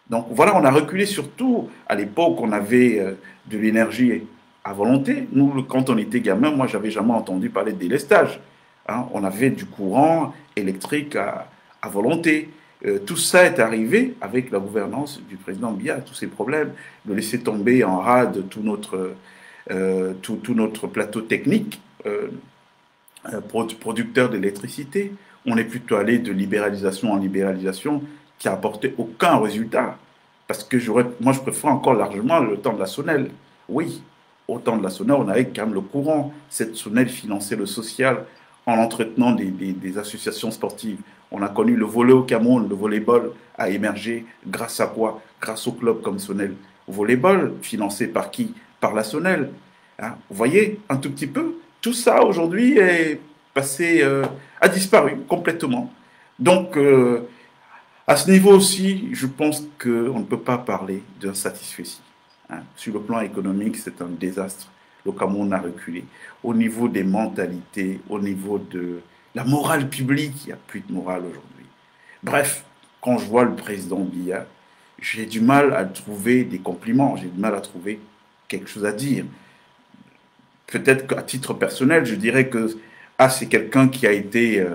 Donc voilà, on a reculé surtout à l'époque, on avait de l'énergie à volonté. Nous, quand on était gamin, moi, j'avais jamais entendu parler de délestage. Hein, on avait du courant électrique à volonté. Tout ça est arrivé avec la gouvernance du président Biya, tous ces problèmes, de laisser tomber en rade tout notre plateau technique, producteur d'électricité. On est plutôt allé de libéralisation en libéralisation qui a apporté aucun résultat. Parce que moi, je préfère encore largement le temps de la Sonnelle. Oui, au temps de la Sonnelle, on avait quand même le courant. Cette Sonnelle finançait le social en entretenant des associations sportives. On a connu le volley au Cameroun, le volleyball a émergé grâce à quoi? Grâce au club comme Sonnelle. Volleyball, financé par qui? Par la Sonnelle. Hein, vous voyez, un tout petit peu. Tout ça, aujourd'hui, est passé, a disparu complètement. Donc, à ce niveau aussi, je pense qu'on ne peut pas parler d'un satisfecit. Hein. Sur le plan économique, c'est un désastre. Le Cameroun a reculé. Au niveau des mentalités, au niveau de la morale publique, il n'y a plus de morale aujourd'hui. Bref, quand je vois le président Biya, j'ai du mal à trouver des compliments, j'ai du mal à trouver quelque chose à dire. Peut-être qu'à titre personnel, je dirais que c'est quelqu'un qui a été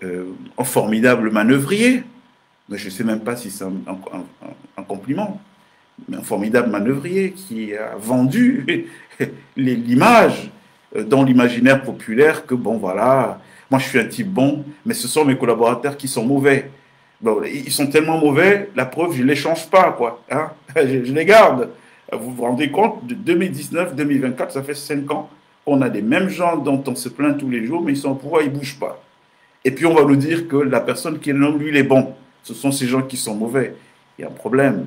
un formidable manœuvrier. Mais je ne sais même pas si c'est un compliment, mais un formidable manœuvrier qui a vendu l'image dans l'imaginaire populaire que, bon, voilà, moi je suis un type bon, mais ce sont mes collaborateurs qui sont mauvais. Bon, ils sont tellement mauvais, la preuve, je ne les change pas, quoi. Hein, je les garde. Vous vous rendez compte, de 2019-2024, ça fait 5 ans qu'on a des mêmes gens dont on se plaint tous les jours, mais ils sont au pouvoir, ils ne bougent pas. Et puis on va nous dire que la personne qui est nomme, lui, il est bon. Ce sont ces gens qui sont mauvais. Il y a un problème.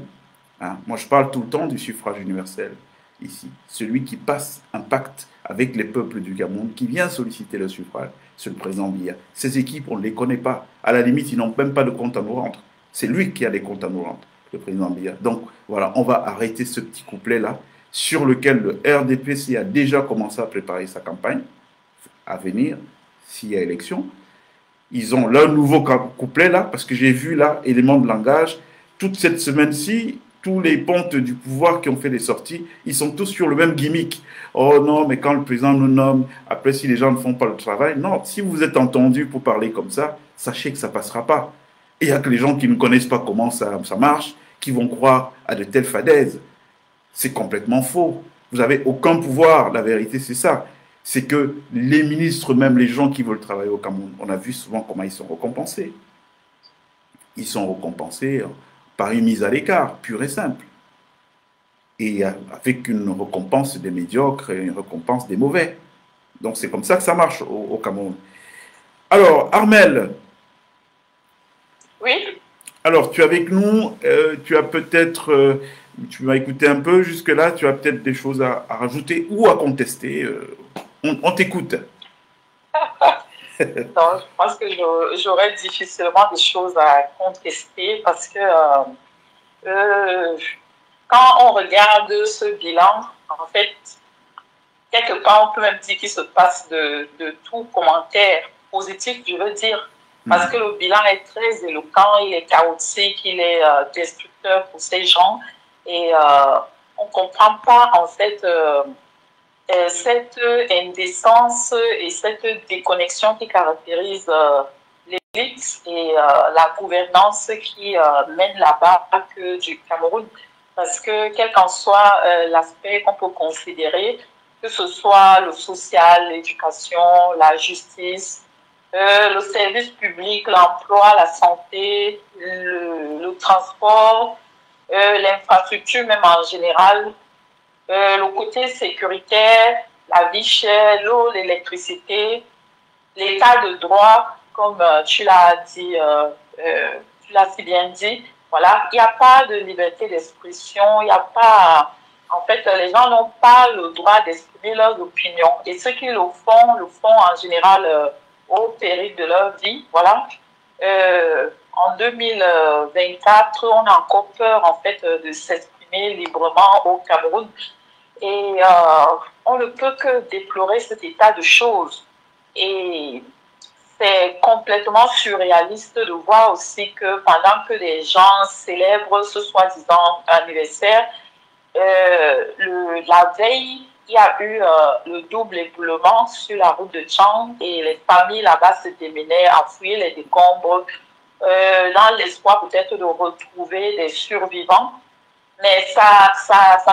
Hein. Moi, je parle tout le temps du suffrage universel, ici. Celui qui passe un pacte avec les peuples du Cameroun, qui vient solliciter le suffrage, c'est le président Biya. Ces équipes, on ne les connaît pas. À la limite, ils n'ont même pas de compte à nous rendre. C'est lui qui a des comptes à nous rendre, le président Biya. Donc, voilà, on va arrêter ce petit couplet-là, sur lequel le RDPC a déjà commencé à préparer sa campagne à venir, s'il y a élection. Ils ont leur nouveau couplet là, parce que j'ai vu là, éléments de langage, toute cette semaine-ci, tous les pontes du pouvoir qui ont fait des sorties, ils sont tous sur le même gimmick. Oh non, mais quand le président nous nomme, après si les gens ne font pas le travail, non, si vous êtes entendus pour parler comme ça, sachez que ça ne passera pas. Et il n'y a que les gens qui ne connaissent pas comment ça marche, qui vont croire à de telles fadaises. C'est complètement faux. Vous n'avez aucun pouvoir, la vérité c'est ça. C'est que les ministres, même les gens qui veulent travailler au Cameroun, on a vu souvent comment ils sont récompensés. Ils sont récompensés par une mise à l'écart, pure et simple. Et avec une récompense des médiocres et une récompense des mauvais. Donc c'est comme ça que ça marche au Cameroun. Alors, Armel. Oui. Alors, tu es avec nous, tu as peut-être, tu m'as écouté un peu jusque-là, tu as peut-être des choses à rajouter ou à contester. On t'écoute. Non, je pense que j'aurais difficilement des choses à contester parce que quand on regarde ce bilan, en fait, quelque part, on peut même dire qu'il se passe de tout commentaire positif, je veux dire, parce que le bilan est très éloquent, il est chaotique, il est destructeur pour ces gens et on ne comprend pas, en fait, cette indécence et cette déconnexion qui caractérise l'élite et la gouvernance qui mène la barque du Cameroun. Parce que quel qu'en soit l'aspect qu'on peut considérer, que ce soit le social, l'éducation, la justice, le service public, l'emploi, la santé, le transport, l'infrastructure même en général, le côté sécuritaire, la vie chère, l'eau, l'électricité, l'état de droit, comme tu l'as dit, tu l'as si bien dit. Voilà, il n'y a pas de liberté d'expression, il n'y a pas... En fait, les gens n'ont pas le droit d'exprimer leurs opinions. Et ceux qui le font en général au péril de leur vie. Voilà. En 2024, on a encore peur, en fait, de s'exprimer librement au Cameroun. Et on ne peut que déplorer cet état de choses. Et c'est complètement surréaliste de voir aussi que pendant que des gens célèbrent ce soi-disant anniversaire, la veille, il y a eu le double éboulement sur la route de Tchang et les familles là-bas se démenaient à fouiller les décombres dans l'espoir peut-être de retrouver des survivants. Mais ça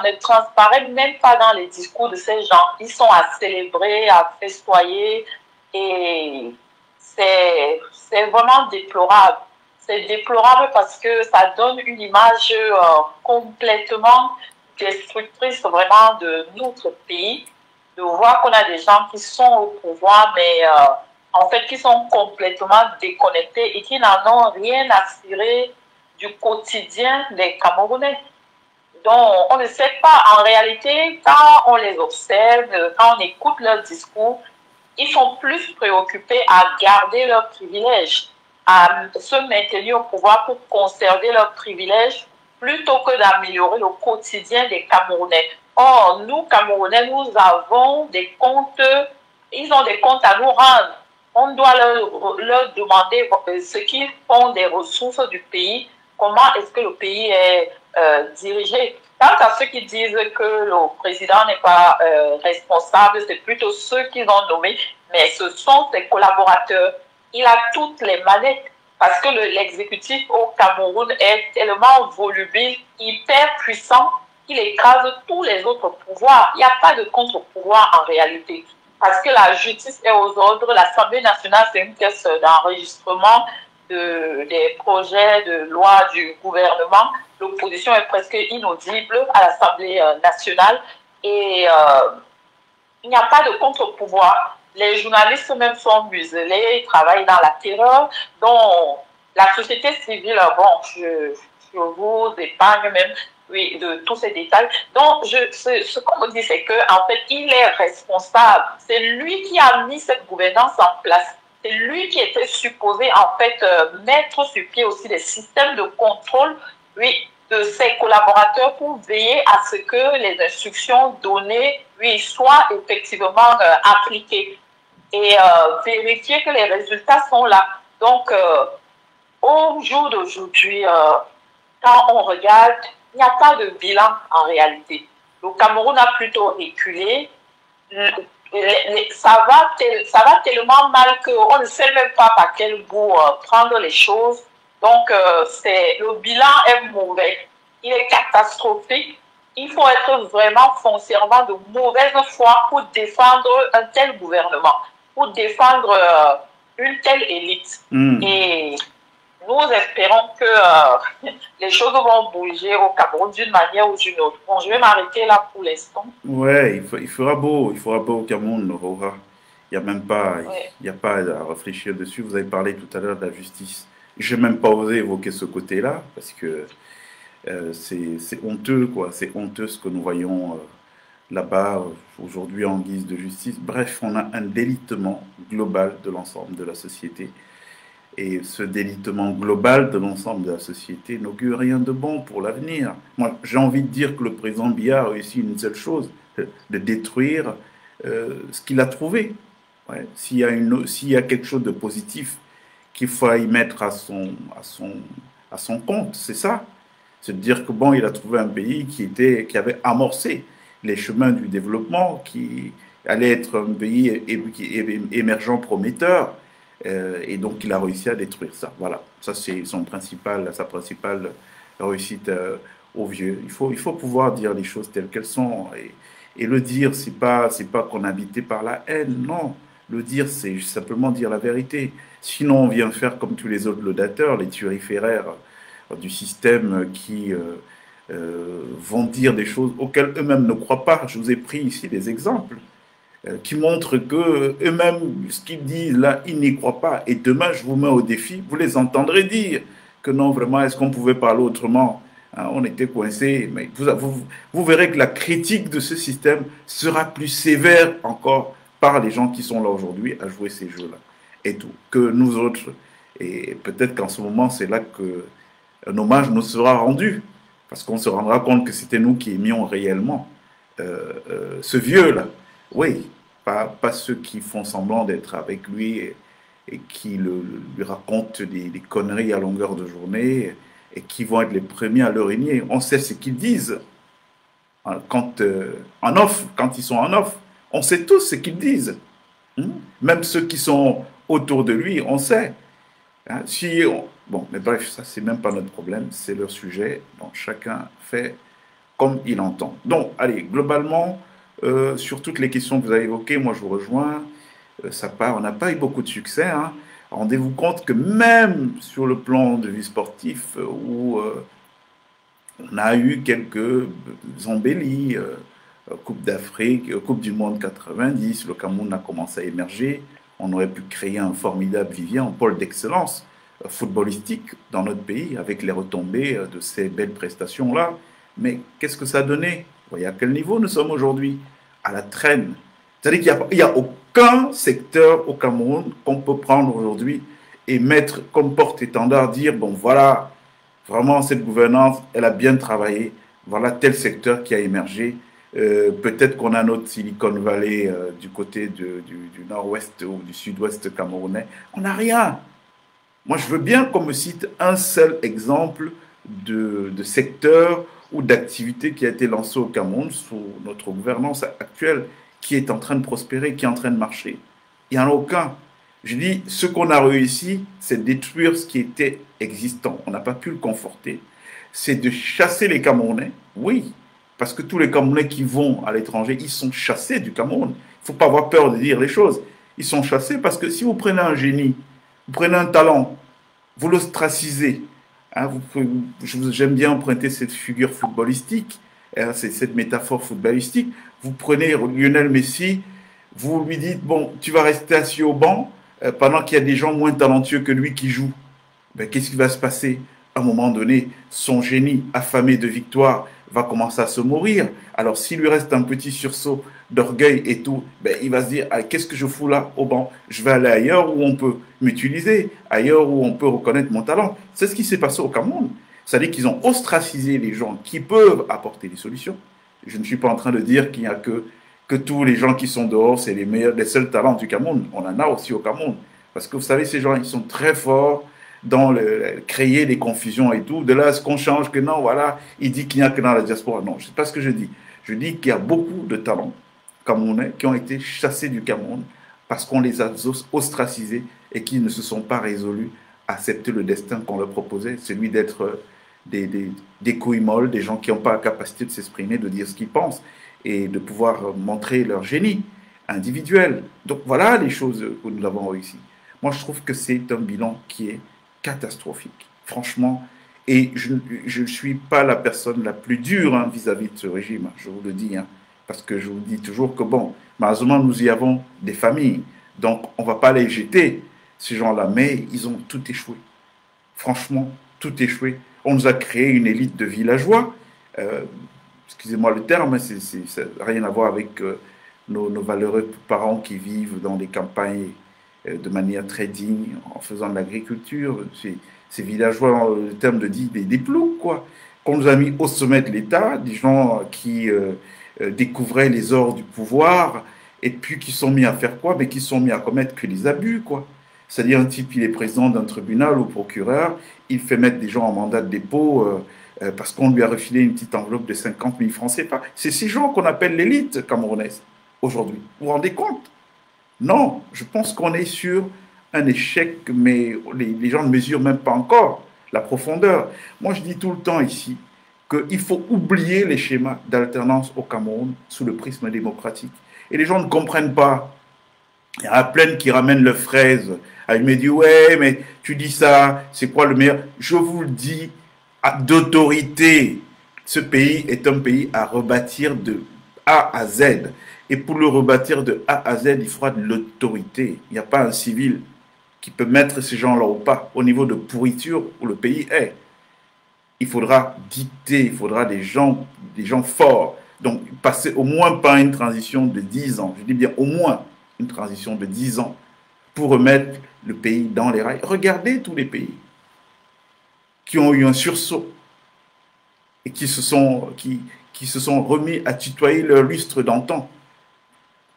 ne transparaît même pas dans les discours de ces gens. Ils sont à célébrer, à festoyer et c'est vraiment déplorable. C'est déplorable parce que ça donne une image complètement destructrice vraiment de notre pays, de voir qu'on a des gens qui sont au pouvoir, mais en fait qui sont complètement déconnectés et qui n'en ont rien à cirer du quotidien des Camerounais. Donc, on ne sait pas, en réalité, quand on les observe, quand on écoute leurs discours, ils sont plus préoccupés à garder leurs privilèges, à se maintenir au pouvoir pour conserver leurs privilèges, plutôt que d'améliorer le quotidien des Camerounais. Or, nous, Camerounais, nous avons des comptes, ils ont des comptes à nous rendre. On doit leur demander ce qu'ils font des ressources du pays, comment est-ce que le pays est dirigé. Quant à ceux qui disent que le président n'est pas responsable, c'est plutôt ceux qu'ils ont nommés, mais ce sont ses collaborateurs. Il a toutes les manettes parce que l'exécutif au Cameroun est tellement volubile, hyper puissant, qu'il écrase tous les autres pouvoirs. Il n'y a pas de contre-pouvoir en réalité. Parce que la justice est aux ordres, l'Assemblée nationale, c'est une caisse d'enregistrement des projets de loi du gouvernement. L'opposition est presque inaudible à l'Assemblée nationale et il n'y a pas de contre-pouvoir. Les journalistes même sont muselés, ils travaillent dans la terreur. Donc, la société civile, bon, je vous épargne même oui, de tous ces détails. Donc, ce qu'on me dit, c'est qu'en fait, il est responsable. C'est lui qui a mis cette gouvernance en place. C'est lui qui était supposé, en fait, mettre sur pied aussi des systèmes de contrôle, oui, de ses collaborateurs pour veiller à ce que les instructions données, oui, soient effectivement appliquées et vérifier que les résultats sont là. Donc, au jour d'aujourd'hui, quand on regarde, il n'y a pas de bilan en réalité. Le Cameroun a plutôt reculé. Ça va tellement mal qu'on ne sait même pas par quel bout prendre les choses. Donc, le bilan est mauvais. Il est catastrophique. Il faut être vraiment foncièrement de mauvaise foi pour défendre un tel gouvernement, pour défendre une telle élite. Et nous espérons que les choses vont bouger au Cameroun d'une manière ou d'une autre. Bon, je vais m'arrêter là pour l'instant. Ouais, il fera beau au Cameroun, Aurora. Il n'y a même pas, il y a pas à réfléchir dessus. Vous avez parlé tout à l'heure de la justice. Je n'ai même pas osé évoquer ce côté-là parce que c'est honteux, quoi. C'est honteux ce que nous voyons là-bas aujourd'hui en guise de justice. Bref, on a un délitement global de l'ensemble de la société. Et ce délitement global de l'ensemble de la société n'augure rien de bon pour l'avenir. Moi, j'ai envie de dire que le président Biya a réussi une seule chose, de détruire ce qu'il a trouvé. Ouais. S'il y a quelque chose de positif qu'il faut y mettre à son compte, c'est ça. C'est de dire que bon, il a trouvé un pays qui avait amorcé les chemins du développement, qui allait être un pays émergent prometteur. Et donc, il a réussi à détruire ça. Voilà, ça c'est sa principale réussite au vieux. Il faut pouvoir dire les choses telles qu'elles sont. Et le dire, c'est pas qu'on est habité par la haine, non. Le dire, c'est simplement dire la vérité. Sinon, on vient faire comme tous les autres laudateurs, les turiféraires du système qui vont dire des choses auxquelles eux-mêmes ne croient pas. Je vous ai pris ici des exemples qui montrent que eux-mêmes, ce qu'ils disent là, ils n'y croient pas. Et demain, je vous mets au défi, vous les entendrez dire que non, vraiment, est-ce qu'on pouvait parler autrement? Hein, on était coincés. Mais vous verrez que la critique de ce système sera plus sévère encore par les gens qui sont là aujourd'hui à jouer ces jeux-là. Et tout. Que nous autres. Et peut-être qu'en ce moment, c'est là que un hommage nous sera rendu. Parce qu'on se rendra compte que c'était nous qui aimions réellement ce vieux-là. Oui, pas ceux qui font semblant d'être avec lui et qui lui racontent des conneries à longueur de journée et qui vont être les premiers à le régner. On sait ce qu'ils disent quand, en off, quand ils sont en off. On sait tous ce qu'ils disent. Même ceux qui sont autour de lui, on sait. Hein, bon, mais bref, ça, c'est même pas notre problème, c'est leur sujet. Donc, chacun fait comme il entend. Donc, allez, globalement, sur toutes les questions que vous avez évoquées, moi, je vous rejoins. On n'a pas eu beaucoup de succès. Hein. Rendez-vous compte que même sur le plan de vie sportif, où on a eu quelques embellies, Coupe d'Afrique, Coupe du Monde 90, le Cameroun a commencé à émerger. On aurait pu créer un formidable vivier, un pôle d'excellence footballistique dans notre pays avec les retombées de ces belles prestations-là. Mais qu'est-ce que ça a donné? Vous voyez à quel niveau nous sommes aujourd'hui? À la traîne. C'est-à-dire qu'il n'y a aucun secteur au Cameroun qu'on peut prendre aujourd'hui et mettre comme porte-étendard, dire, bon voilà, vraiment cette gouvernance, elle a bien travaillé, voilà tel secteur qui a émergé. Peut-être qu'on a notre Silicon Valley du côté du nord-ouest ou du sud-ouest camerounais. On n'a rien. Moi, je veux bien qu'on me cite un seul exemple de secteur ou d'activité qui a été lancé au Cameroun sous notre gouvernance actuelle, qui est en train de prospérer, qui est en train de marcher. Il n'y en a aucun. Je dis, ce qu'on a réussi, c'est détruire ce qui était existant. On n'a pas pu le conforter. C'est de chasser les Camerounais, oui, parce que tous les Camerounais qui vont à l'étranger, ils sont chassés du Cameroun. Il ne faut pas avoir peur de dire les choses. Ils sont chassés parce que si vous prenez un génie, vous prenez un talent, vous l'ostracisez. Hein, j'aime bien emprunter cette figure footballistique, hein, cette métaphore footballistique. Vous prenez Lionel Messi, vous lui dites, bon, tu vas rester assis au banc pendant qu'il y a des gens moins talentueux que lui qui jouent. Ben, qu'est-ce qui va se passer? À un moment donné, son génie affamé de victoire va commencer à se mourir. Alors, s'il lui reste un petit sursaut d'orgueil et tout, ben, il va se dire, ah, qu'est-ce que je fous là au banc? Je vais aller ailleurs où on peut m'utiliser, ailleurs où on peut reconnaître mon talent. C'est ce qui s'est passé au Cameroun. C'est-à-dire qu'ils ont ostracisé les gens qui peuvent apporter des solutions. Je ne suis pas en train de dire qu'il n'y a que tous les gens qui sont dehors, c'est les meilleurs, les seuls talents du Cameroun. On en a aussi au Cameroun. Parce que vous savez, ces gens, ils sont très forts dans créer des confusions et tout. De là, est-ce qu'on change que non, voilà, il dit qu'il n'y a que dans la diaspora. Non, c'est pas ce que je dis. Je dis qu'il y a beaucoup de talents camerounais qui ont été chassés du Cameroun parce qu'on les a ostracisés et qui ne se sont pas résolus à accepter le destin qu'on leur proposait, celui d'être des couilles molles, des gens qui n'ont pas la capacité de s'exprimer, de dire ce qu'ils pensent et de pouvoir montrer leur génie individuel. Donc voilà les choses que nous avons réussi. Moi, je trouve que c'est un bilan qui est catastrophique, franchement. Et je ne suis pas la personne la plus dure hein, vis-à-vis de ce régime, je vous le dis, hein, parce que je vous dis toujours que, bon, malheureusement, nous y avons des familles, donc on ne va pas les jeter, ces gens-là, mais ils ont tout échoué. Franchement, tout échoué. On nous a créé une élite de villageois, excusez-moi le terme, ça n'a rien à voir avec nos valeureux parents qui vivent dans des campagnes de manière très digne, en faisant de l'agriculture. Ces villageois, le terme de dit, des ploucs, quoi. Qu'on nous a mis au sommet de l'État, des gens qui découvraient les ors du pouvoir, et puis qui sont mis à faire quoi? Mais qui sont mis à commettre que des abus, quoi. C'est-à-dire un type, il est président d'un tribunal ou procureur, il fait mettre des gens en mandat de dépôt parce qu'on lui a refilé une petite enveloppe de 50 000 francs CFA. C'est ces gens qu'on appelle l'élite camerounaise aujourd'hui. Vous vous rendez compte? Non, je pense qu'on est sur un échec, mais les gens ne mesurent même pas encore la profondeur. Moi, je dis tout le temps ici qu'il faut oublier les schémas d'alternance au Cameroun sous le prisme démocratique. Et les gens ne comprennent pas. Il y en a plein qui ramènent leurs fraises. Il me dit, ouais, mais tu dis ça, c'est quoi le meilleur? Je vous le dis, d'autorité. Ce pays est un pays à rebâtir de A à Z. Et pour le rebâtir de A à Z, il faudra de l'autorité. Il n'y a pas un civil qui peut mettre ces gens-là ou pas, au niveau de pourriture où le pays est. Il faudra dicter, il faudra des gens forts. Donc, passer au moins par une transition de 10 ans. Je dis bien au moins une transition de 10 ans pour remettre le pays dans les rails. Regardez tous les pays qui ont eu un sursaut et qui se sont remis à tutoyer leur lustre d'antan.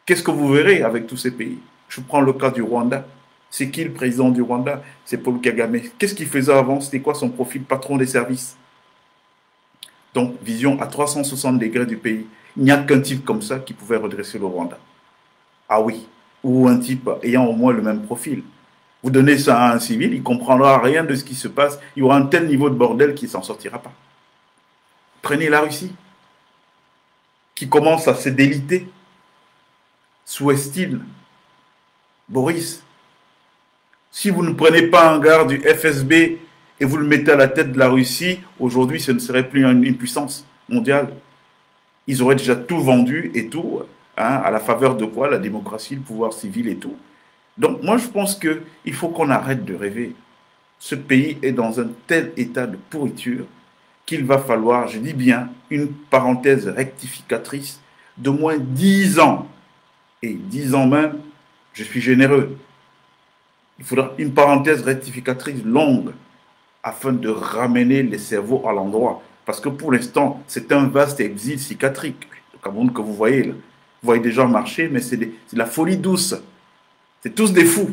Qu'est-ce que vous verrez avec tous ces pays? Je prends le cas du Rwanda. C'est qui le président du Rwanda? C'est Paul Kagame. Qu'est-ce qu'il faisait avant? C'était quoi son profil? Patron des services. Donc, vision à 360 degrés du pays. Il n'y a qu'un type comme ça qui pouvait redresser le Rwanda. Ah oui. Ou un type ayant au moins le même profil. Vous donnez ça à un civil, il ne comprendra rien de ce qui se passe. Il y aura un tel niveau de bordel qu'il ne s'en sortira pas. Prenez la Russie, qui commence à se déliter sous Estine, Boris. Si vous ne prenez pas un gars du FSB et vous le mettez à la tête de la Russie, aujourd'hui, ce ne serait plus une puissance mondiale. Ils auraient déjà tout vendu et tout, hein, à la faveur de quoi? La démocratie, le pouvoir civil et tout. Donc moi, je pense qu'il faut qu'on arrête de rêver. Ce pays est dans un tel état de pourriture qu'il va falloir, je dis bien, une parenthèse rectificatrice de moins 10 ans. Et 10 ans même, je suis généreux. Il faudra une parenthèse rectificatrice longue afin de ramener les cerveaux à l'endroit. Parce que pour l'instant, c'est un vaste exil psychiatrique. Le Cameroun que vous voyez là. Vous voyez des gens marcher, mais c'est la folie douce. C'est tous des fous.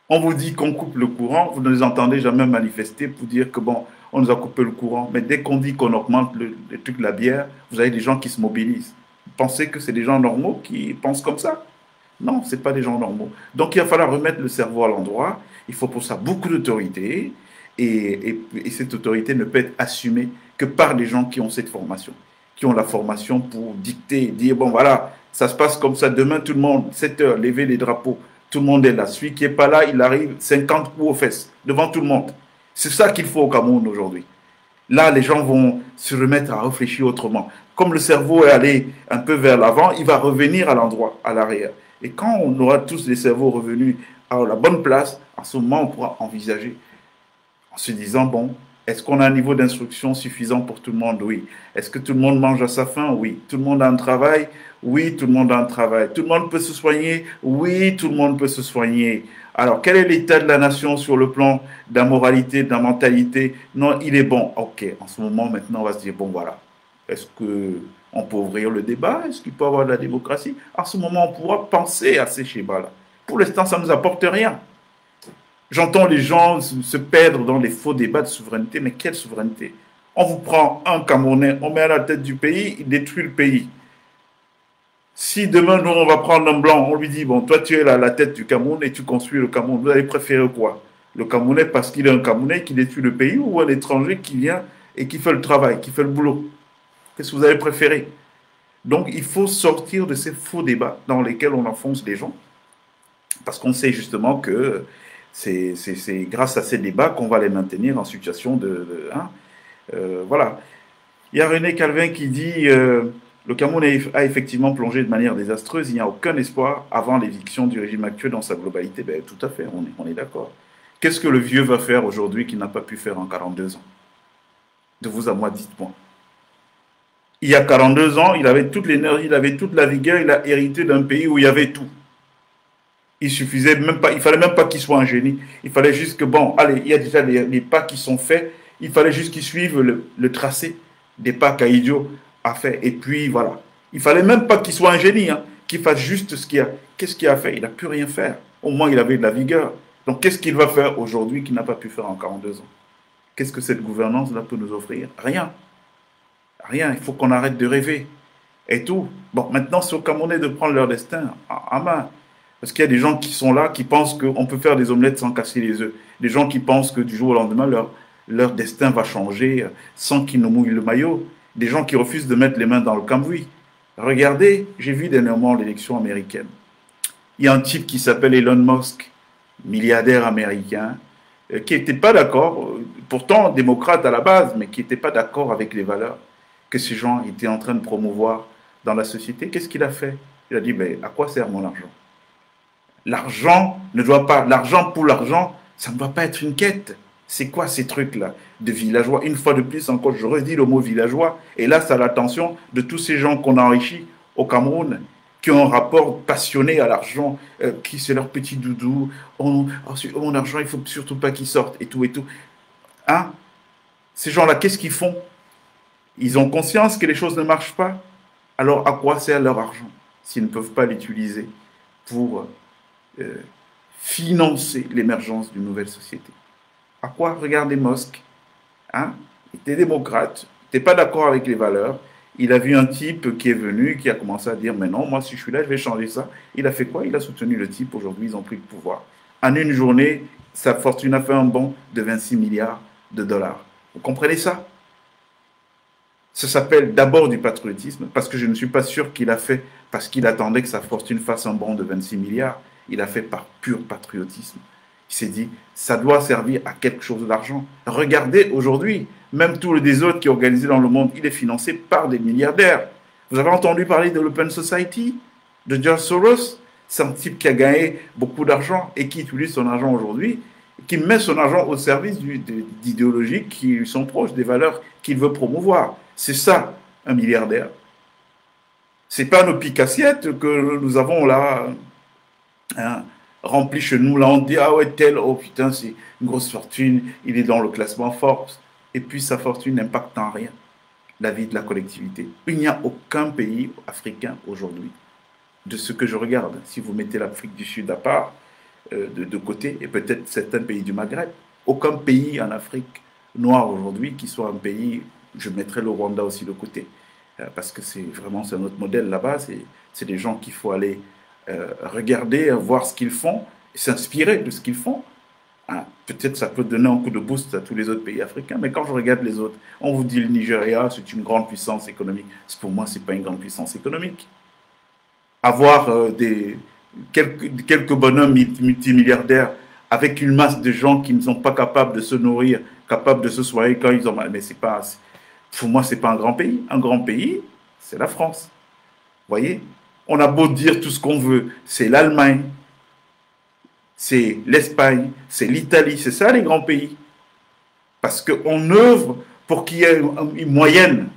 On vous dit qu'on coupe le courant, vous ne les entendez jamais manifester pour dire que bon, on nous a coupé le courant. Mais dès qu'on dit qu'on augmente le truc de la bière, vous avez des gens qui se mobilisent. Vous pensez que c'est des gens normaux qui pensent comme ça? Non, ce n'est pas des gens normaux. Donc il va falloir remettre le cerveau à l'endroit. Il faut pour ça beaucoup d'autorité. Et cette autorité ne peut être assumée que par des gens qui ont cette formation, qui ont la formation pour dicter, dire bon voilà, ça se passe comme ça, demain tout le monde, 7 heures, lever les drapeaux, tout le monde est là. Celui qui n'est pas là, il arrive 50 coups aux fesses, devant tout le monde. C'est ça qu'il faut au Cameroun aujourd'hui. Là, les gens vont se remettre à réfléchir autrement. Comme le cerveau est allé un peu vers l'avant, il va revenir à l'endroit, à l'arrière. Et quand on aura tous les cerveaux revenus à la bonne place, à ce moment, on pourra envisager en se disant, bon, est-ce qu'on a un niveau d'instruction suffisant pour tout le monde? Oui. Est-ce que tout le monde mange à sa faim? Oui. Tout le monde a un travail? Oui, tout le monde a un travail. Tout le monde peut se soigner? Oui, tout le monde peut se soigner. Alors, quel est l'état de la nation sur le plan de la moralité, de la mentalité? Non, il est bon. Ok, en ce moment, maintenant, on va se dire, bon, voilà. Est-ce qu'on peut ouvrir le débat? Est-ce qu'il peut y avoir de la démocratie? En ce moment, on pourra penser à ces schémas-là. Pour l'instant, ça ne nous apporte rien. J'entends les gens se perdre dans les faux débats de souveraineté, mais quelle souveraineté? On vous prend un Camerounais, on met à la tête du pays, il détruit le pays. Si demain, nous, on va prendre un blanc, on lui dit, bon, toi, tu es à la tête du Cameroun et tu construis le Cameroun, vous allez préférer quoi? Le Camerounais parce qu'il est un Camerounais qui détruit le pays ou un étranger qui vient et qui fait le travail, qui fait le boulot? Qu'est-ce que vous allez préférer? Donc, il faut sortir de ces faux débats dans lesquels on enfonce les gens parce qu'on sait justement que c'est grâce à ces débats qu'on va les maintenir en situation voilà. Il y a René Calvin qui dit le Cameroun a effectivement plongé de manière désastreuse. Il n'y a aucun espoir avant l'éviction du régime actuel dans sa globalité. Ben, tout à fait, on est d'accord. Qu'est-ce que le vieux va faire aujourd'hui qu'il n'a pas pu faire en 42 ans? De vous à moi, dites-moi. Il y a 42 ans, il avait toute l'énergie, il avait toute la vigueur, il a hérité d'un pays où il y avait tout. Il suffisait même pas, il fallait même pas qu'il soit un génie. Il fallait juste que, bon, allez, il y a déjà les pas qui sont faits. Il fallait juste qu'il suive le tracé des pas qu'Aïdio a fait. Et puis, voilà. Il fallait même pas qu'il soit un génie, hein, qu'il fasse juste ce qu'il a. Qu'est-ce qu'il a fait? Il n'a pu rien faire. Au moins, il avait de la vigueur. Donc, qu'est-ce qu'il va faire aujourd'hui qu'il n'a pas pu faire en 42 ans? Qu'est-ce que cette gouvernance-là peut nous offrir? Rien. Rien. Il faut qu'on arrête de rêver. Et tout. Bon, maintenant, c'est aux Camerounais de prendre leur destin en main. Parce qu'il y a des gens qui sont là, qui pensent qu'on peut faire des omelettes sans casser les œufs. Des gens qui pensent que du jour au lendemain, leur destin va changer sans qu'ils ne mouillent le maillot. Des gens qui refusent de mettre les mains dans le cambouis. Regardez, j'ai vu dernièrement l'élection américaine. Il y a un type qui s'appelle Elon Musk, milliardaire américain, qui n'était pas d'accord, pourtant démocrate à la base, mais qui n'était pas d'accord avec les valeurs que ces gens étaient en train de promouvoir dans la société. Qu'est-ce qu'il a fait? Il a dit, mais à quoi sert mon argent? L'argent ne doit pas, l'argent pour l'argent, ça ne doit pas être une quête. C'est quoi ces trucs-là de villageois? Une fois de plus encore, je redis le mot villageois, et là, c'est à l'attention de tous ces gens qu'on a enrichis au Cameroun, qui ont un rapport passionné à l'argent, qui c'est leur petit doudou. Oh, mon argent, il ne faut surtout pas qu'il sorte, et tout, et tout. Hein? Ces gens-là, qu'est-ce qu'ils font? Ils ont conscience que les choses ne marchent pas. Alors, à quoi sert leur argent s'ils ne peuvent pas l'utiliser pour financer l'émergence d'une nouvelle société? À quoi? Regardez Musk. Hein? Il était démocrate, il n'était pas d'accord avec les valeurs. Il a vu un type qui est venu, qui a commencé à dire, mais non, moi, si je suis là, je vais changer ça. Il a fait quoi? Il a soutenu le type. Aujourd'hui, ils ont pris le pouvoir. En une journée, sa fortune a fait un bond de 26 milliards de dollars. Vous comprenez ça? Ça s'appelle d'abord du patriotisme, parce que je ne suis pas sûr qu'il a fait parce qu'il attendait que sa fortune fasse un bond de 26 milliards. Il a fait par pur patriotisme. Il s'est dit, ça doit servir à quelque chose d'argent. Regardez aujourd'hui, même tout le désordre qui est organisé dans le monde, il est financé par des milliardaires. Vous avez entendu parler de l'Open Society, de George Soros? C'est un type qui a gagné beaucoup d'argent et qui utilise son argent aujourd'hui, qui met son argent au service d'idéologies qui lui sont proches, des valeurs qu'il veut promouvoir. C'est ça, un milliardaire. C'est pas nos piques-assiettes que nous avons là, hein, rempli chez nous. Là, on dit, ah ouais, tel, oh putain, c'est une grosse fortune, il est dans le classement Forbes. Et puis sa fortune n'impacte en rien la vie de la collectivité. Il n'y a aucun pays africain aujourd'hui, de ce que je regarde, si vous mettez l'Afrique du Sud à part, de côté, et peut-être certains pays du Maghreb, aucun pays en Afrique noire aujourd'hui qui soit un pays, je mettrais le Rwanda aussi de côté, parce que c'est vraiment c'est notre modèle là-bas, c'est des gens qu'il faut aller regarder, voir ce qu'ils font, s'inspirer de ce qu'ils font. Ah, peut-être ça peut donner un coup de boost à tous les autres pays africains, mais quand je regarde les autres, on vous dit le Nigeria, c'est une grande puissance économique. Pour moi, ce n'est pas une grande puissance économique. Avoir quelques bonhommes multimilliardaires avec une masse de gens qui ne sont pas capables de se nourrir, capables de se soigner quand ils ont mal. Mais c'est pas, pour moi, ce n'est pas un grand pays. Un grand pays, c'est la France. Vous voyez? On a beau dire tout ce qu'on veut, c'est l'Allemagne, c'est l'Espagne, c'est l'Italie, c'est ça les grands pays. Parce qu'on œuvre pour qu'il y ait une moyenne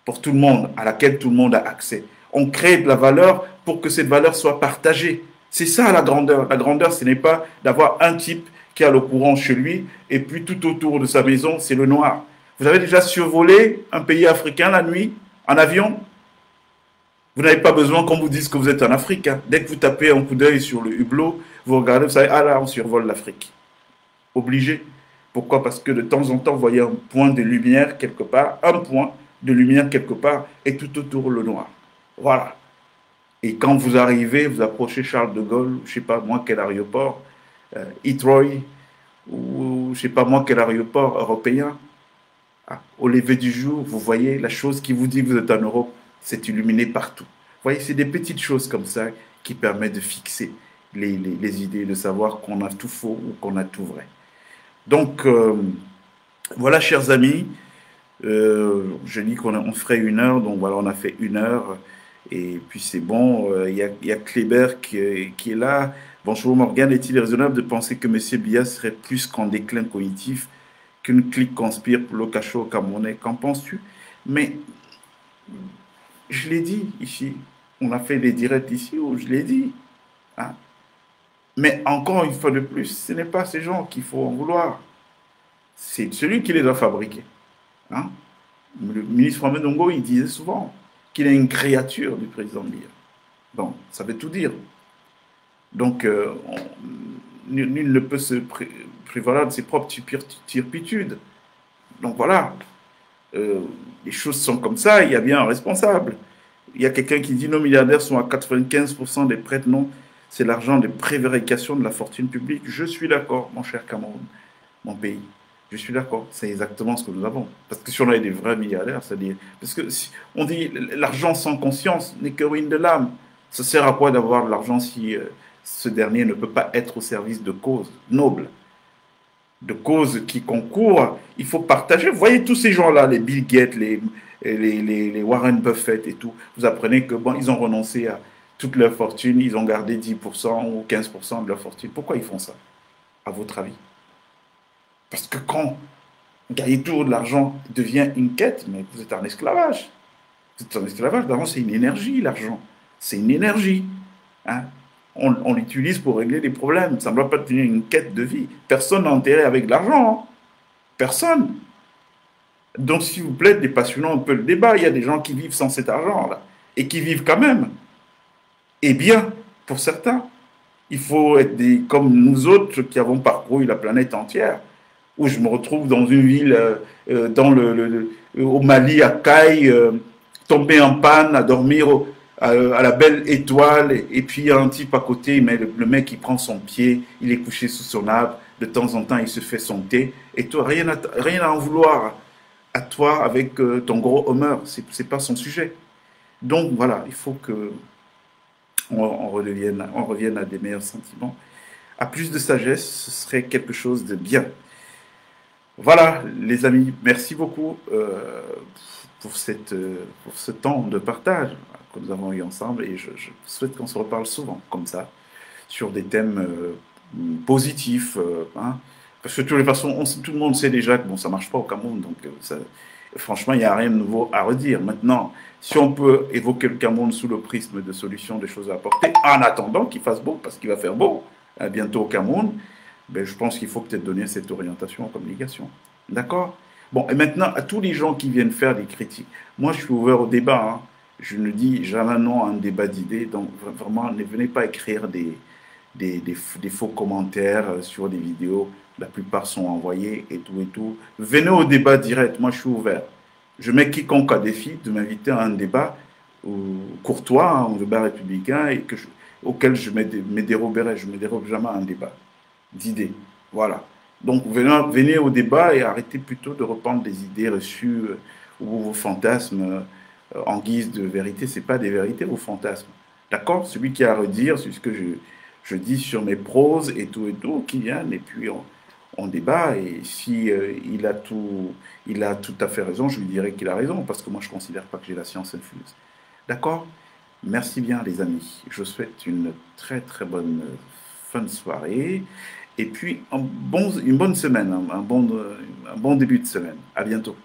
pour tout le monde, à laquelle tout le monde a accès. On crée de la valeur pour que cette valeur soit partagée. C'est ça la grandeur. La grandeur, ce n'est pas d'avoir un type qui a le courant chez lui et puis tout autour de sa maison, c'est le noir. Vous avez déjà survolé un pays africain la nuit en avion? Vous n'avez pas besoin qu'on vous dise que vous êtes en Afrique. Hein. Dès que vous tapez un coup d'œil sur le hublot, vous regardez, vous savez, ah là, on survole l'Afrique. Obligé. Pourquoi? Parce que de temps en temps, vous voyez un point de lumière quelque part, un point de lumière quelque part, et tout autour le noir. Voilà. Et quand vous arrivez, vous approchez Charles de Gaulle, je ne sais pas moi quel aéroport, Heathrow, ou je ne sais pas moi quel aéroport européen, au lever du jour, vous voyez la chose qui vous dit que vous êtes en Europe, c'est illuminé partout. Vous voyez, c'est des petites choses comme ça qui permettent de fixer les idées, de savoir qu'on a tout faux ou qu'on a tout vrai. Donc, voilà, chers amis, je dis qu'on ferait 1 heure, donc voilà, on a fait 1 heure, et puis c'est bon. Il y a Kléber qui est là. Bonjour Morgane, est-il raisonnable de penser que M. Biya serait plus qu'en déclin cognitif, qu'une clique conspire pour le cachot au Camerounais? Qu'en penses-tu? Mais je l'ai dit ici, on a fait des directs ici où je l'ai dit. Hein? Mais encore une fois de plus, ce n'est pas ces gens qu'il faut en vouloir. C'est celui qui les a fabriqués. Hein? Le ministre Mohamed Ndongo, il disait souvent qu'il est une créature du président Biya. Donc, ça veut tout dire. Donc, nul ne peut se prévaloir de ses propres turpitudes. Donc voilà, les choses sont comme ça, il y a bien un responsable. Il y a quelqu'un qui dit nos milliardaires sont à 95% des prêts. Non, c'est l'argent de prévarication de la fortune publique. Je suis d'accord, mon cher Cameroun, mon pays. Je suis d'accord, c'est exactement ce que nous avons. Parce que si on avait des vrais milliardaires, c'est-à-dire... Parce que si on dit l'argent sans conscience n'est que ruine de l'âme. Ça sert à quoi d'avoir de l'argent si ce dernier ne peut pas être au service de causes nobles, de causes qui concourent. Il faut partager. Vous voyez tous ces gens-là, les Bill Gates, les Warren Buffett et tout, vous apprenez que bon, ils ont renoncé à toute leur fortune, ils ont gardé 10% ou 15% de leur fortune. Pourquoi ils font ça, à votre avis? Parce que quand gagner toujours de l'argent devient une quête, mais vous êtes en esclavage. Vous êtes en esclavage. D'abord, c'est une énergie, l'argent. C'est une énergie. Hein. On l'utilise pour régler des problèmes. Ça ne doit pas devenir une quête de vie. Personne n'a intérêt avec l'argent. Hein. Personne. Donc, s'il vous plaît, dépassionnons un peu le débat. Il y a des gens qui vivent sans cet argent-là. Et qui vivent quand même. Et bien, pour certains. Il faut être comme nous autres qui avons parcouru la planète entière. Où je me retrouve dans une ville, au Mali, à Caille, tombé en panne, à dormir à la belle étoile, et puis il y a un type à côté, mais le mec il prend son pied, il est couché sous son arbre, de temps en temps il se fait son thé, et toi rien à en vouloir à toi avec ton gros Homer, c'est pas son sujet. Donc voilà, il faut que on revienne à des meilleurs sentiments, à plus de sagesse, ce serait quelque chose de bien. Voilà, les amis, merci beaucoup pour ce temps de partage que nous avons eu ensemble et je souhaite qu'on se reparle souvent comme ça, sur des thèmes positifs. Hein, parce que de toutes les façons, tout le monde sait déjà que bon, ça ne marche pas au Cameroun, donc franchement, il n'y a rien de nouveau à redire. Maintenant, si on peut évoquer le Cameroun sous le prisme de solutions, des choses à apporter, en attendant qu'il fasse beau, parce qu'il va faire beau bientôt au Cameroun, ben, je pense qu'il faut peut-être donner cette orientation en communication. D'accord? Bon, et maintenant, à tous les gens qui viennent faire des critiques, moi je suis ouvert au débat. Hein. Je ne dis jamais non à un débat d'idées, donc vraiment, ne venez pas écrire des faux commentaires sur des vidéos. La plupart sont envoyés et tout et tout. Venez au débat direct, moi je suis ouvert. Je mets quiconque à défi de m'inviter à un débat courtois, un débat républicain, et auquel je me déroberai. Je ne me dérobe jamais à un débat d'idées. Voilà. Donc venez au débat et arrêtez plutôt de reprendre des idées reçues ou vos fantasmes en guise de vérité. Ce n'est pas des vérités, vos fantasmes. D'accord? Celui qui a à redire, c'est ce que je dis sur mes proses et tout, qui viennent et puis on débat. Et si il a tout à fait raison, je lui dirai qu'il a raison parce que moi je ne considère pas que j'ai la science infuse. D'accord? Merci bien les amis. Je vous souhaite une très très bonne fin de soirée. Et puis, une bonne semaine, un bon début de semaine. À bientôt.